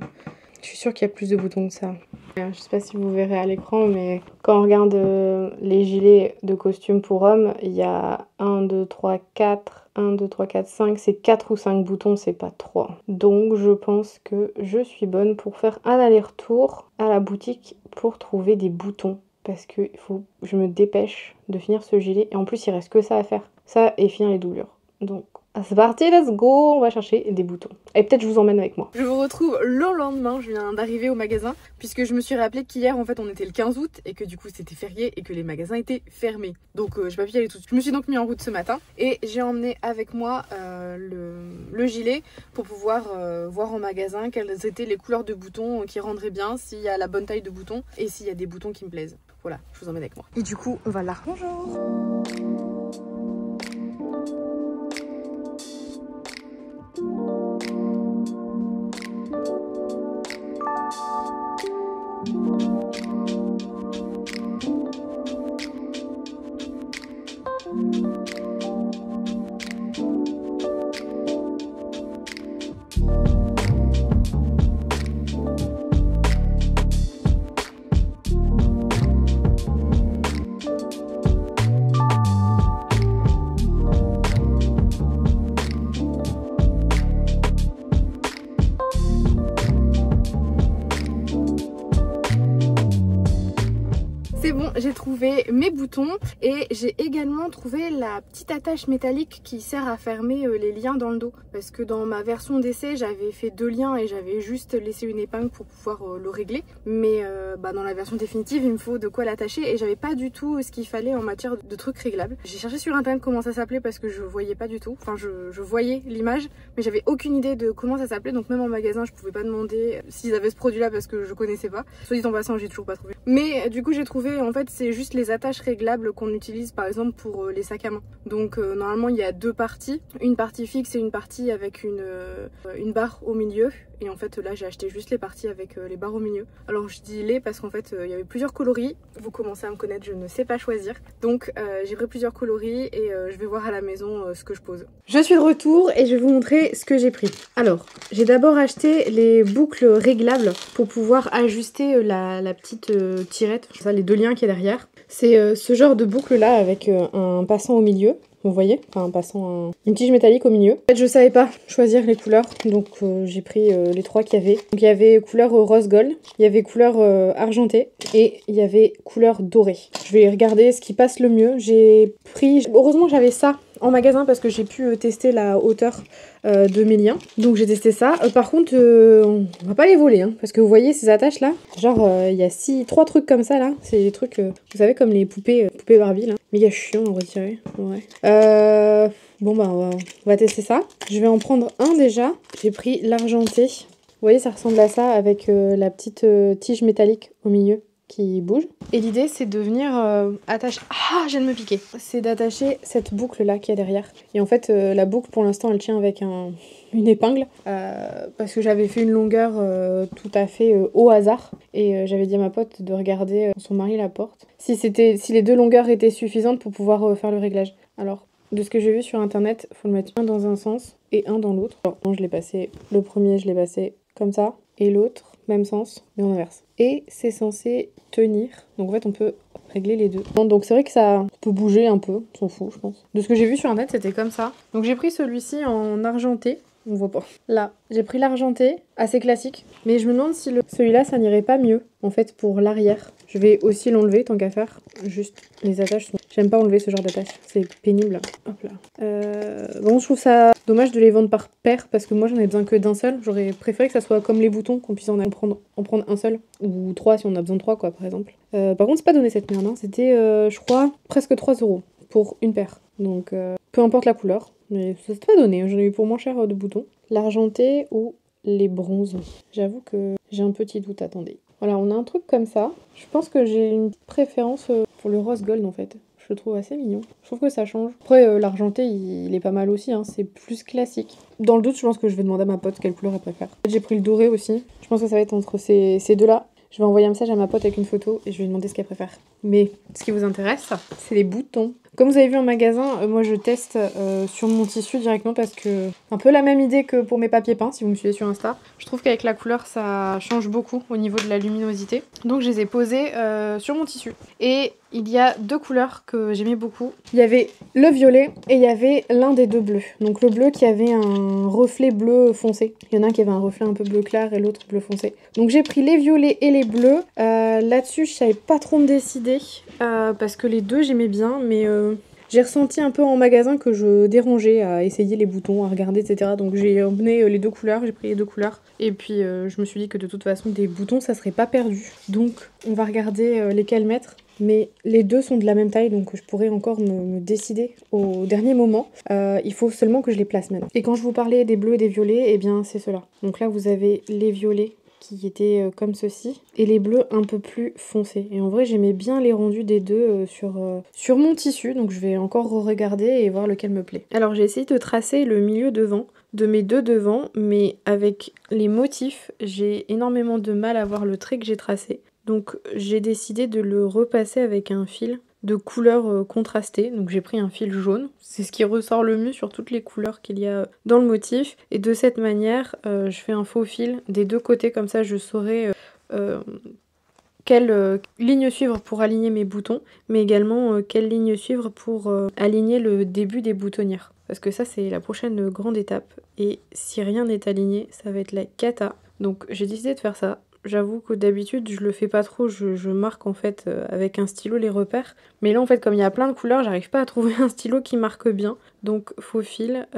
je suis sûre qu'il y a plus de boutons que ça. Je sais pas si vous verrez à l'écran, mais quand on regarde les gilets de costume pour hommes, il y a 1, 2, 3, 4, 1, 2, 3, 4, 5, c'est 4 ou 5 boutons, c'est pas 3. Donc je pense que je suis bonne pour faire un aller-retour à la boutique pour trouver des boutons. Parce que je me dépêche de finir ce gilet. Et en plus, il reste que ça à faire. Ça et finir les doublures. Donc, c'est parti, let's go. On va chercher des boutons. Et peut-être je vous emmène avec moi. Je vous retrouve le lendemain. Je viens d'arriver au magasin. Puisque je me suis rappelé qu'hier, en fait, on était le 15 août. Et que du coup, c'était férié. Et que les magasins étaient fermés. Donc, j'ai pas pu y aller tout de suite. Je me suis donc mis en route ce matin. Et j'ai emmené avec moi le gilet. Pour pouvoir voir en magasin quelles étaient les couleurs de boutons qui rendraient bien. S'il y a la bonne taille de boutons. Et s'il y a des boutons qui me plaisent. Voilà, je vous emmène avec moi. Et du coup, on va là. Bonjour. C'est bon, j'ai trouvé mes boutons et j'ai également trouvé la petite attache métallique qui sert à fermer les liens dans le dos. Parce que dans ma version d'essai, j'avais fait 2 liens et j'avais juste laissé une épingle pour pouvoir le régler. Mais dans la version définitive, il me faut de quoi l'attacher et j'avais pas du tout ce qu'il fallait en matière de trucs réglables. J'ai cherché sur internet comment ça s'appelait parce que je voyais pas du tout. Enfin, je voyais l'image, mais j'avais aucune idée de comment ça s'appelait. Donc même en magasin, je pouvais pas demander s'ils avaient ce produit-là parce que je connaissais pas. Soit dit en passant, j'ai toujours pas trouvé. Mais du coup, j'ai trouvé, en fait, c'est juste les attaches réglables qu'on utilise par exemple pour les sacs à main. Donc normalement, il y a 2 parties. Une partie fixe et une partie avec une barre au milieu. Et en fait, là, j'ai acheté juste les parties avec les barres au milieu. Alors, je dis les parce qu'en fait, il y avait plusieurs coloris. Vous commencez à me connaître, je ne sais pas choisir. Donc, j'ai pris plusieurs coloris et je vais voir à la maison ce que je pose. Je suis de retour et je vais vous montrer ce que j'ai pris. Alors, j'ai d'abord acheté les boucles réglables pour pouvoir ajuster la petite tirette, ça, les 2 liens qu'il y a derrière. C'est ce genre de boucle là avec un passant au milieu. Vous voyez, enfin un passant, une tige métallique au milieu. En fait, je savais pas choisir les couleurs, donc j'ai pris les 3 qu'il y avait. Donc il y avait couleur rose gold, il y avait couleur argentée et il y avait couleur dorée. Je vais regarder ce qui passe le mieux. J'ai pris, heureusement j'avais ça en magasin parce que j'ai pu tester la hauteur de mes liens. Donc j'ai testé ça. Par contre, on va pas les voler, hein, parce que vous voyez ces attaches là, genre il y a 3 trucs comme ça là. C'est des trucs, vous savez, comme les poupées Barbie là. Méga chiant à retirer. Ouais. Bon bah on va tester ça. Je vais en prendre un déjà. J'ai pris l'argenté. Vous voyez, ça ressemble à ça avec la petite tige métallique au milieu qui bouge. Et l'idée c'est de venir attacher... Ah, je viens de me piquer. C'est d'attacher cette boucle là qui est derrière. Et en fait la boucle pour l'instant elle tient avec une épingle parce que j'avais fait une longueur tout à fait au hasard et j'avais dit à ma pote de regarder son mari la porte si les 2 longueurs étaient suffisantes pour pouvoir faire le réglage. Alors de ce que j'ai vu sur internet, faut le mettre un dans un sens et un dans l'autre. Alors je l'ai passé, le premier je l'ai passé comme ça et l'autre même sens mais en inverse. Et c'est censé tenir, donc en fait on peut régler les 2. Donc c'est vrai que ça peut bouger un peu, on s'en fout je pense. De ce que j'ai vu sur internet c'était comme ça. Donc j'ai pris celui-ci en argenté. On voit pas. Là, j'ai pris l'argenté, assez classique. Mais je me demande si celui-là, ça n'irait pas mieux, en fait, pour l'arrière. Je vais aussi l'enlever, tant qu'à faire. Juste, les attaches sont... J'aime pas enlever ce genre d'attaches, c'est pénible. Hop là. Bon, je trouve ça dommage de les vendre par paire, parce que moi, j'en ai besoin que d'un seul. J'aurais préféré que ça soit comme les boutons, qu'on puisse en prendre un seul. Ou 3 si on a besoin de 3, quoi, par exemple. Par contre, c'est pas donné cette merde, hein. C'était, je crois, presque 3 € pour une paire. Donc peu importe la couleur, mais ça s'est pas donné, j'en ai eu pour moins cher de boutons. L'argenté ou les bronzes. J'avoue que j'ai un petit doute, attendez. Voilà, on a un truc comme ça. Je pense que j'ai une préférence pour le rose gold en fait. Je le trouve assez mignon. Je trouve que ça change. Après, l'argenté, il est pas mal aussi, hein. C'est plus classique. Dans le doute, je pense que je vais demander à ma pote quelle couleur elle préfère. J'ai pris le doré aussi. Je pense que ça va être entre ces deux-là. Je vais envoyer un message à ma pote avec une photo et je vais lui demander ce qu'elle préfère. Mais ce qui vous intéresse, c'est les boutons. Comme vous avez vu en magasin, moi je teste sur mon tissu directement parce que un peu la même idée que pour mes papiers peints si vous me suivez sur Insta. Je trouve qu'avec la couleur ça change beaucoup au niveau de la luminosité. Donc je les ai posés sur mon tissu. Et il y a deux couleurs que j'aimais beaucoup. Il y avait le violet et il y avait l'un des deux bleus. Donc le bleu qui avait un reflet bleu foncé. Il y en a un qui avait un reflet un peu bleu clair et l'autre bleu foncé. Donc j'ai pris les violets et les bleus. Là-dessus je savais pas trop me décider parce que les deux j'aimais bien mais j'ai ressenti un peu en magasin que je dérangeais à essayer les boutons, à regarder, etc. Donc j'ai emmené les deux couleurs, j'ai pris les deux couleurs. Et puis je me suis dit que de toute façon des boutons ça serait pas perdu. Donc on va regarder lesquels mettre. Mais les deux sont de la même taille, donc je pourrais encore me décider au dernier moment. Il faut seulement que je les place maintenant. Et quand je vous parlais des bleus et des violets, eh bien c'est cela. Donc là vous avez les violets qui étaient comme ceci, et les bleus un peu plus foncés. Et en vrai j'aimais bien les rendus des deux sur mon tissu, donc je vais encore regarder et voir lequel me plaît. Alors j'ai essayé de tracer le milieu devant de mes deux devants, mais avec les motifs, j'ai énormément de mal à voir le trait que j'ai tracé. Donc j'ai décidé de le repasser avec un fil de couleur contrastée. Donc j'ai pris un fil jaune. C'est ce qui ressort le mieux sur toutes les couleurs qu'il y a dans le motif. Et de cette manière, je fais un faux fil des deux côtés. Comme ça, je saurai quelle ligne suivre pour aligner mes boutons. Mais également quelle ligne suivre pour aligner le début des boutonnières. Parce que ça, c'est la prochaine grande étape. Et si rien n'est aligné, ça va être la cata. Donc j'ai décidé de faire ça. J'avoue que d'habitude je le fais pas trop, je marque en fait avec un stylo les repères. Mais là en fait comme il y a plein de couleurs, j'arrive pas à trouver un stylo qui marque bien. Donc faux fil,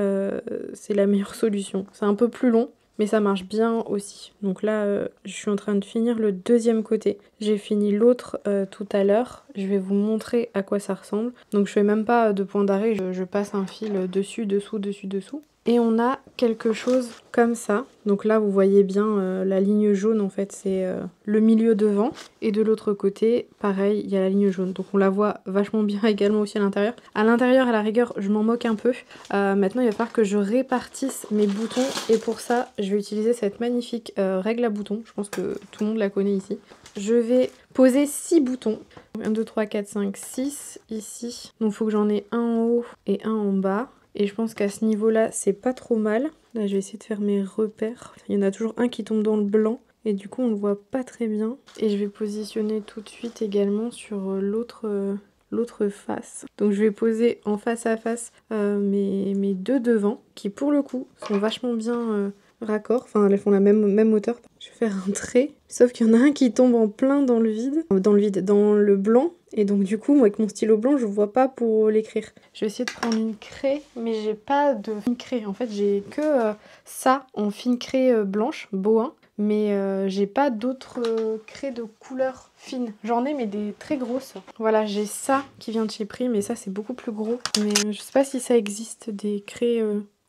c'est la meilleure solution. C'est un peu plus long, mais ça marche bien aussi. Donc là je suis en train de finir le deuxième côté. J'ai fini l'autre tout à l'heure. Je vais vous montrer à quoi ça ressemble. Donc je fais même pas de point d'arrêt, je passe un fil dessus, dessous, dessus, dessous. Et on a quelque chose comme ça. Donc là, vous voyez bien la ligne jaune, en fait, c'est le milieu devant. Et de l'autre côté, pareil, il y a la ligne jaune. Donc on la voit vachement bien également aussi à l'intérieur. À l'intérieur, à la rigueur, je m'en moque un peu. Maintenant, il va falloir que je répartisse mes boutons. Et pour ça, je vais utiliser cette magnifique règle à boutons. Je pense que tout le monde la connaît ici. Je vais poser 6 boutons. 1, 2, 3, 4, 5, 6 ici. Donc il faut que j'en ai un en haut et un en bas. Et je pense qu'à ce niveau-là, c'est pas trop mal. Là, je vais essayer de faire mes repères. Il y en a toujours un qui tombe dans le blanc. Et du coup, on le voit pas très bien. Et je vais positionner tout de suite également sur l'autre face. Donc je vais poser en face à face mes deux devants, qui pour le coup sont vachement bien raccord. Enfin, elles font la même hauteur. Je vais faire un trait. Sauf qu'il y en a un qui tombe en plein dans le vide. Dans le blanc. Et donc du coup, moi avec mon stylo blanc, je vois pas pour l'écrire. Je vais essayer de prendre une craie, mais j'ai pas de fine craie. En fait, j'ai que ça en fine craie blanche, Bohin. Mais j'ai pas d'autres craies de couleur fine. J'en ai, mais des très grosses. Voilà, j'ai ça qui vient de chez Prix, mais ça c'est beaucoup plus gros. Mais je sais pas si ça existe des craies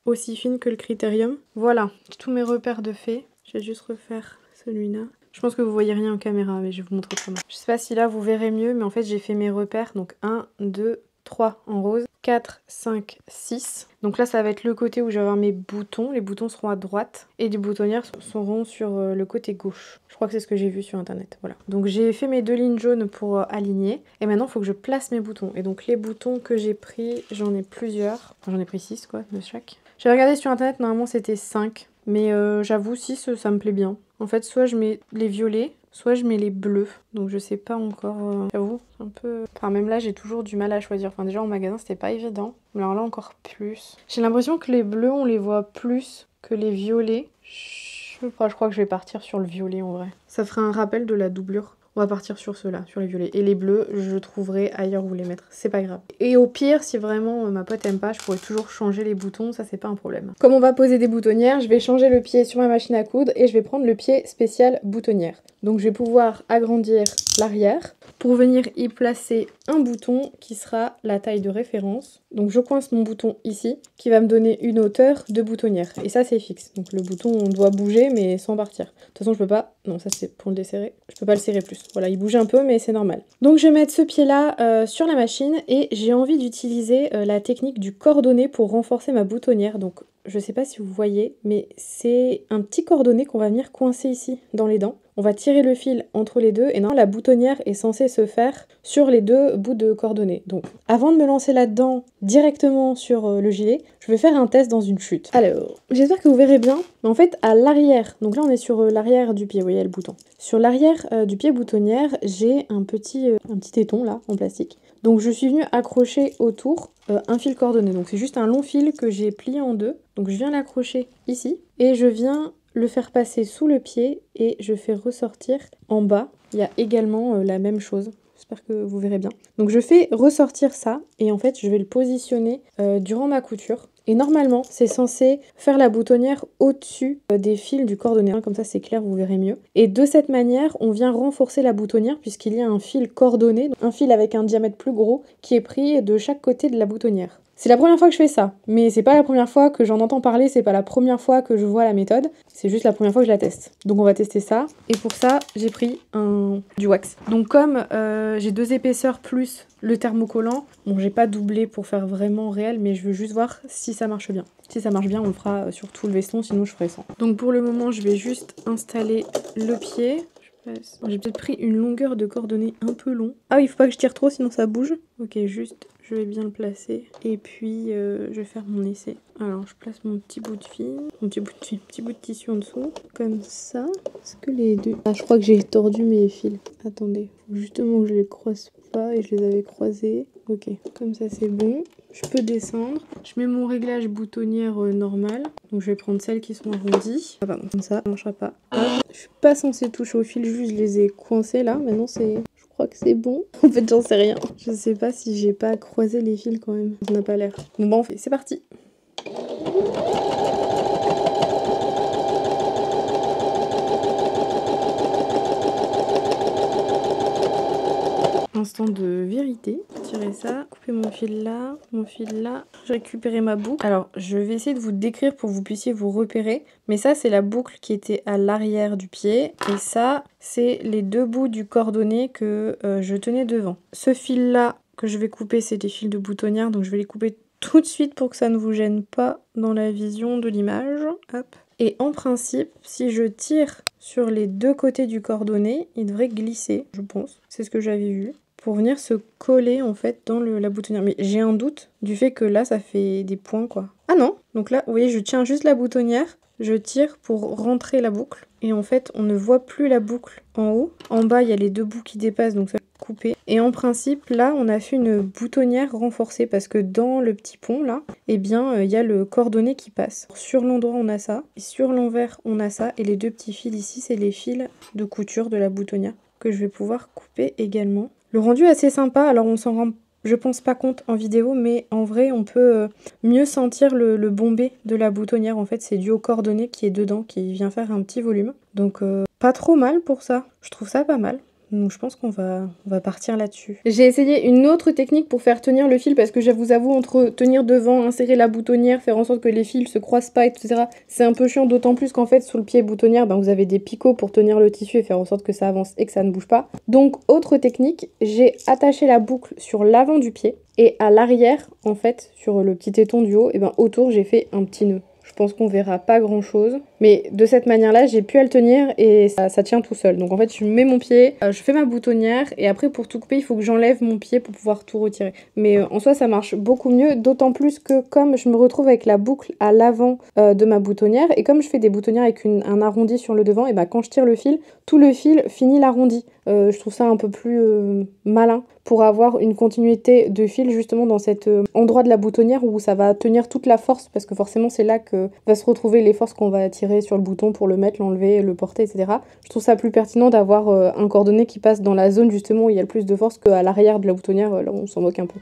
aussi fines que le Critérium. Voilà, j'ai tous mes repères de fait. Je vais juste refaire celui-là. Je pense que vous voyez rien en caméra, mais je vais vous montrer comment. Je sais pas si là vous verrez mieux, mais en fait j'ai fait mes repères. Donc 1, 2, 3 en rose, 4, 5, 6. Donc là ça va être le côté où je vais avoir mes boutons. Les boutons seront à droite et les boutonnières seront sur le côté gauche. Je crois que c'est ce que j'ai vu sur internet. Voilà. Donc j'ai fait mes deux lignes jaunes pour aligner. Et maintenant il faut que je place mes boutons. Et donc les boutons que j'ai pris, j'en ai plusieurs. Enfin, j'en ai pris 6 quoi, de chaque. J'ai regardé sur internet, normalement c'était 5. Mais j'avoue 6 ça me plaît bien. En fait soit je mets les violets, soit je mets les bleus. Donc je sais pas encore. J'avoue, un peu. Enfin même là j'ai toujours du mal à choisir. Enfin déjà en magasin c'était pas évident. Mais alors là encore plus. J'ai l'impression que les bleus on les voit plus que les violets. Je crois que je vais partir sur le violet en vrai. Ça ferait un rappel de la doublure. On va partir sur ceux-là, sur les violets. Et les bleus, je trouverai ailleurs où les mettre. C'est pas grave. Et au pire, si vraiment ma pote aime pas, je pourrais toujours changer les boutons. Ça, c'est pas un problème. Comme on va poser des boutonnières, je vais changer le pied sur ma machine à coudre et je vais prendre le pied spécial boutonnière. Donc je vais pouvoir agrandir l'arrière pour venir y placer un bouton qui sera la taille de référence. Donc je coince mon bouton ici qui va me donner une hauteur de boutonnière. Et ça c'est fixe. Donc le bouton on doit bouger mais sans partir. De toute façon je peux pas... Non ça c'est pour le desserrer. Je peux pas le serrer plus. Voilà il bouge un peu mais c'est normal. Donc je vais mettre ce pied là sur la machine et j'ai envie d'utiliser la technique du cordonnet pour renforcer ma boutonnière. Donc je sais pas si vous voyez mais c'est un petit cordonnet qu'on va venir coincer ici dans les dents. On va tirer le fil entre les deux et non, la boutonnière est censée se faire sur les deux bouts de cordonnet. Donc avant de me lancer là-dedans directement sur le gilet, je vais faire un test dans une chute. Alors, j'espère que vous verrez bien, mais en fait à l'arrière, donc là on est sur l'arrière du pied, vous voyez le bouton. Sur l'arrière du pied boutonnière, j'ai un petit téton là en plastique. Donc je suis venue accrocher autour un fil cordonné. Donc c'est juste un long fil que j'ai plié en deux. Donc je viens l'accrocher ici et je viens le faire passer sous le pied et je fais ressortir en bas. Il y a également la même chose. J'espère que vous verrez bien. Donc je fais ressortir ça et en fait je vais le positionner durant ma couture. Et normalement c'est censé faire la boutonnière au-dessus des fils du cordonnet. Comme ça c'est clair, vous verrez mieux. Et de cette manière on vient renforcer la boutonnière puisqu'il y a un fil cordonné, un fil avec un diamètre plus gros qui est pris de chaque côté de la boutonnière. C'est la première fois que je fais ça, mais c'est pas la première fois que j'en entends parler, c'est pas la première fois que je vois la méthode, c'est juste la première fois que je la teste. Donc on va tester ça, et pour ça j'ai pris du wax. Donc comme j'ai 2 épaisseurs plus le thermocollant, bon j'ai pas doublé pour faire vraiment réel, mais je veux juste voir si ça marche bien. Si ça marche bien, on le fera sur tout le veston, sinon je ferai sans. Donc pour le moment je vais juste installer le pied. J'ai peut-être pris une longueur de cordonnet un peu long. Ah oui, il faut pas que je tire trop sinon ça bouge. Ok, juste, je vais bien le placer. Et puis, je vais faire mon essai. Alors, je place mon petit bout de fil, mon petit bout de tissu en dessous. Comme ça. Est-ce que les deux... Ah, je crois que j'ai tordu mes fils. Attendez, faut justement que je les croise pas et je les avais croisés. Ok, comme ça c'est bon. Je peux descendre. Je mets mon réglage boutonnière normal. Donc je vais prendre celles qui sont arrondies. Ah pardon, comme ça ne marchera pas. Hop. Je suis pas censée toucher au fil, juste je les ai coincés là. Maintenant c'est... Je crois que c'est bon. En fait j'en sais rien. Je sais pas si j'ai pas croisé les fils quand même. Ça n'a pas l'air. Bon, c'est parti. Instant de vérité, tirer ça, couper mon fil là, j'ai récupéré ma boucle. Alors je vais essayer de vous décrire pour que vous puissiez vous repérer, mais ça c'est la boucle qui était à l'arrière du pied, et ça c'est les deux bouts du cordonnet que je tenais devant. Ce fil là que je vais couper, c'est des fils de boutonnière, donc je vais les couper tout de suite pour que ça ne vous gêne pas dans la vision de l'image. Hop. Et en principe, si je tire sur les deux côtés du cordonnet, il devrait glisser, je pense. C'est ce que j'avais vu. Pour venir se coller en fait dans la boutonnière. Mais j'ai un doute du fait que là ça fait des points quoi. Ah non, donc là vous voyez je tiens juste la boutonnière, je tire pour rentrer la boucle et en fait on ne voit plus la boucle en haut. En bas il y a les deux bouts qui dépassent donc ça va couper. Et en principe là on a fait une boutonnière renforcée parce que dans le petit pont là, eh bien il y a le cordonnet qui passe. Sur l'endroit on a ça, et sur l'envers on a ça, et les deux petits fils ici c'est les fils de couture de la boutonnière que je vais pouvoir couper également. Le rendu est assez sympa, alors on s'en rend je pense pas compte en vidéo, mais en vrai on peut mieux sentir le bombé de la boutonnière. En fait c'est dû au cordonnet qui est dedans, qui vient faire un petit volume. Donc pas trop mal pour ça, je trouve ça pas mal. Donc je pense qu'on va partir là-dessus. J'ai essayé une autre technique pour faire tenir le fil parce que je vous avoue, entre tenir devant, insérer la boutonnière, faire en sorte que les fils se croisent pas, etc. C'est un peu chiant, d'autant plus qu'en fait sur le pied boutonnière, vous avez des picots pour tenir le tissu et faire en sorte que ça avance et que ça ne bouge pas. Donc autre technique, j'ai attaché la boucle sur l'avant du pied et à l'arrière, en fait, sur le petit téton du haut, et autour j'ai fait un petit nœud. Je pense qu'on verra pas grand chose, mais de cette manière là j'ai pu à le tenir et ça tient tout seul. Donc en fait je mets mon pied, je fais ma boutonnière et après pour tout couper il faut que j'enlève mon pied pour pouvoir tout retirer. Mais en soi ça marche beaucoup mieux, d'autant plus que comme je me retrouve avec la boucle à l'avant de ma boutonnière, et comme je fais des boutonnières avec un arrondi sur le devant, et quand je tire le fil, tout le fil finit l'arrondi. Je trouve ça un peu plus malin pour avoir une continuité de fil justement dans cet endroit de la boutonnière où ça va tenir toute la force, parce que forcément c'est là que va se retrouver les forces qu'on va tirer sur le bouton pour le mettre, l'enlever, le porter, etc. Je trouve ça plus pertinent d'avoir un cordonnet qui passe dans la zone justement où il y a le plus de force qu'à l'arrière de la boutonnière, là on s'en moque un peu.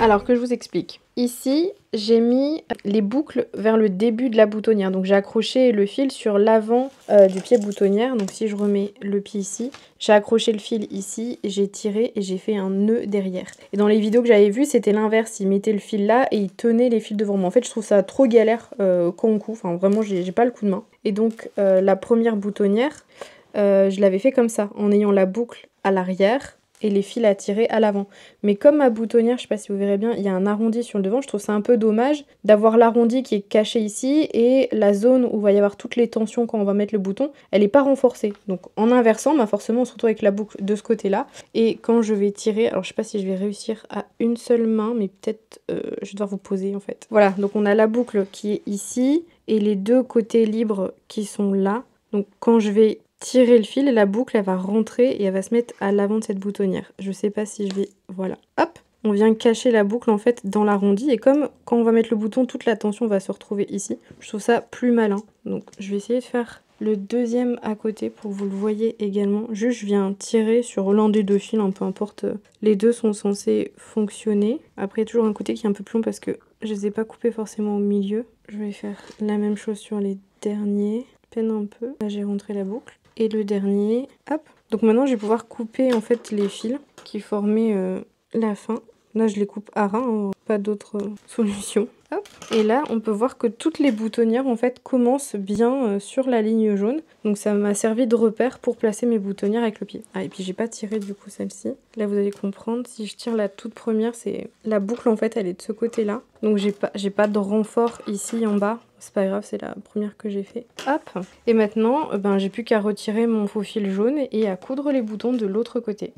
Alors que je vous explique. Ici, j'ai mis les boucles vers le début de la boutonnière. Donc j'ai accroché le fil sur l'avant du pied boutonnière. Donc si je remets le pied ici, j'ai accroché le fil ici, j'ai tiré et j'ai fait un nœud derrière. Et dans les vidéos que j'avais vues, c'était l'inverse. Ils mettaient le fil là et ils tenaient les fils devant moi. En fait, je trouve ça trop galère quand on coud. Enfin, vraiment, j'ai pas le coup de main. Et donc, la première boutonnière, je l'avais fait comme ça, en ayant la boucle à l'arrière et les fils à tirer à l'avant. Mais comme ma boutonnière, je sais pas si vous verrez bien, il y a un arrondi sur le devant, je trouve ça un peu dommage d'avoir l'arrondi qui est caché ici et la zone où il va y avoir toutes les tensions quand on va mettre le bouton, elle n'est pas renforcée. Donc en inversant, bah forcément on se retrouve avec la boucle de ce côté-là. Et quand je vais tirer, alors je sais pas si je vais réussir à une seule main, mais peut-être je vais devoir vous poser en fait. Voilà, donc on a la boucle qui est ici et les deux côtés libres qui sont là. Donc quand je vais tirer le fil, la boucle elle va rentrer et elle va se mettre à l'avant de cette boutonnière. Je sais pas si je vais... Voilà, hop, on vient cacher la boucle en fait dans l'arrondi et comme quand on va mettre le bouton, toute la tension va se retrouver ici. Je trouve ça plus malin. Donc je vais essayer de faire le deuxième à côté pour que vous le voyez également. Juste je viens tirer sur l'un des deux fils, hein, peu importe. Les deux sont censés fonctionner. Après il y a toujours un côté qui est un peu plus long parce que je les ai pas coupés forcément au milieu. Je vais faire la même chose sur les derniers. Peine un peu. Là j'ai rentré la boucle. Et le dernier, hop. Donc maintenant, je vais pouvoir couper en fait les fils qui formaient la fin. Là, je les coupe à ras, hein, pas d'autre solution. Hop. Et là, on peut voir que toutes les boutonnières en fait commencent bien sur la ligne jaune. Donc ça m'a servi de repère pour placer mes boutonnières avec le pied. Ah, et puis j'ai pas tiré du coup celle-ci. Là, vous allez comprendre. Si je tire la toute première, c'est la boucle en fait, elle est de ce côté-là. Donc j'ai pas de renfort ici en bas. C'est pas grave, c'est la première que j'ai fait. Hop. Et maintenant, j'ai plus qu'à retirer mon faux fil jaune et à coudre les boutons de l'autre côté.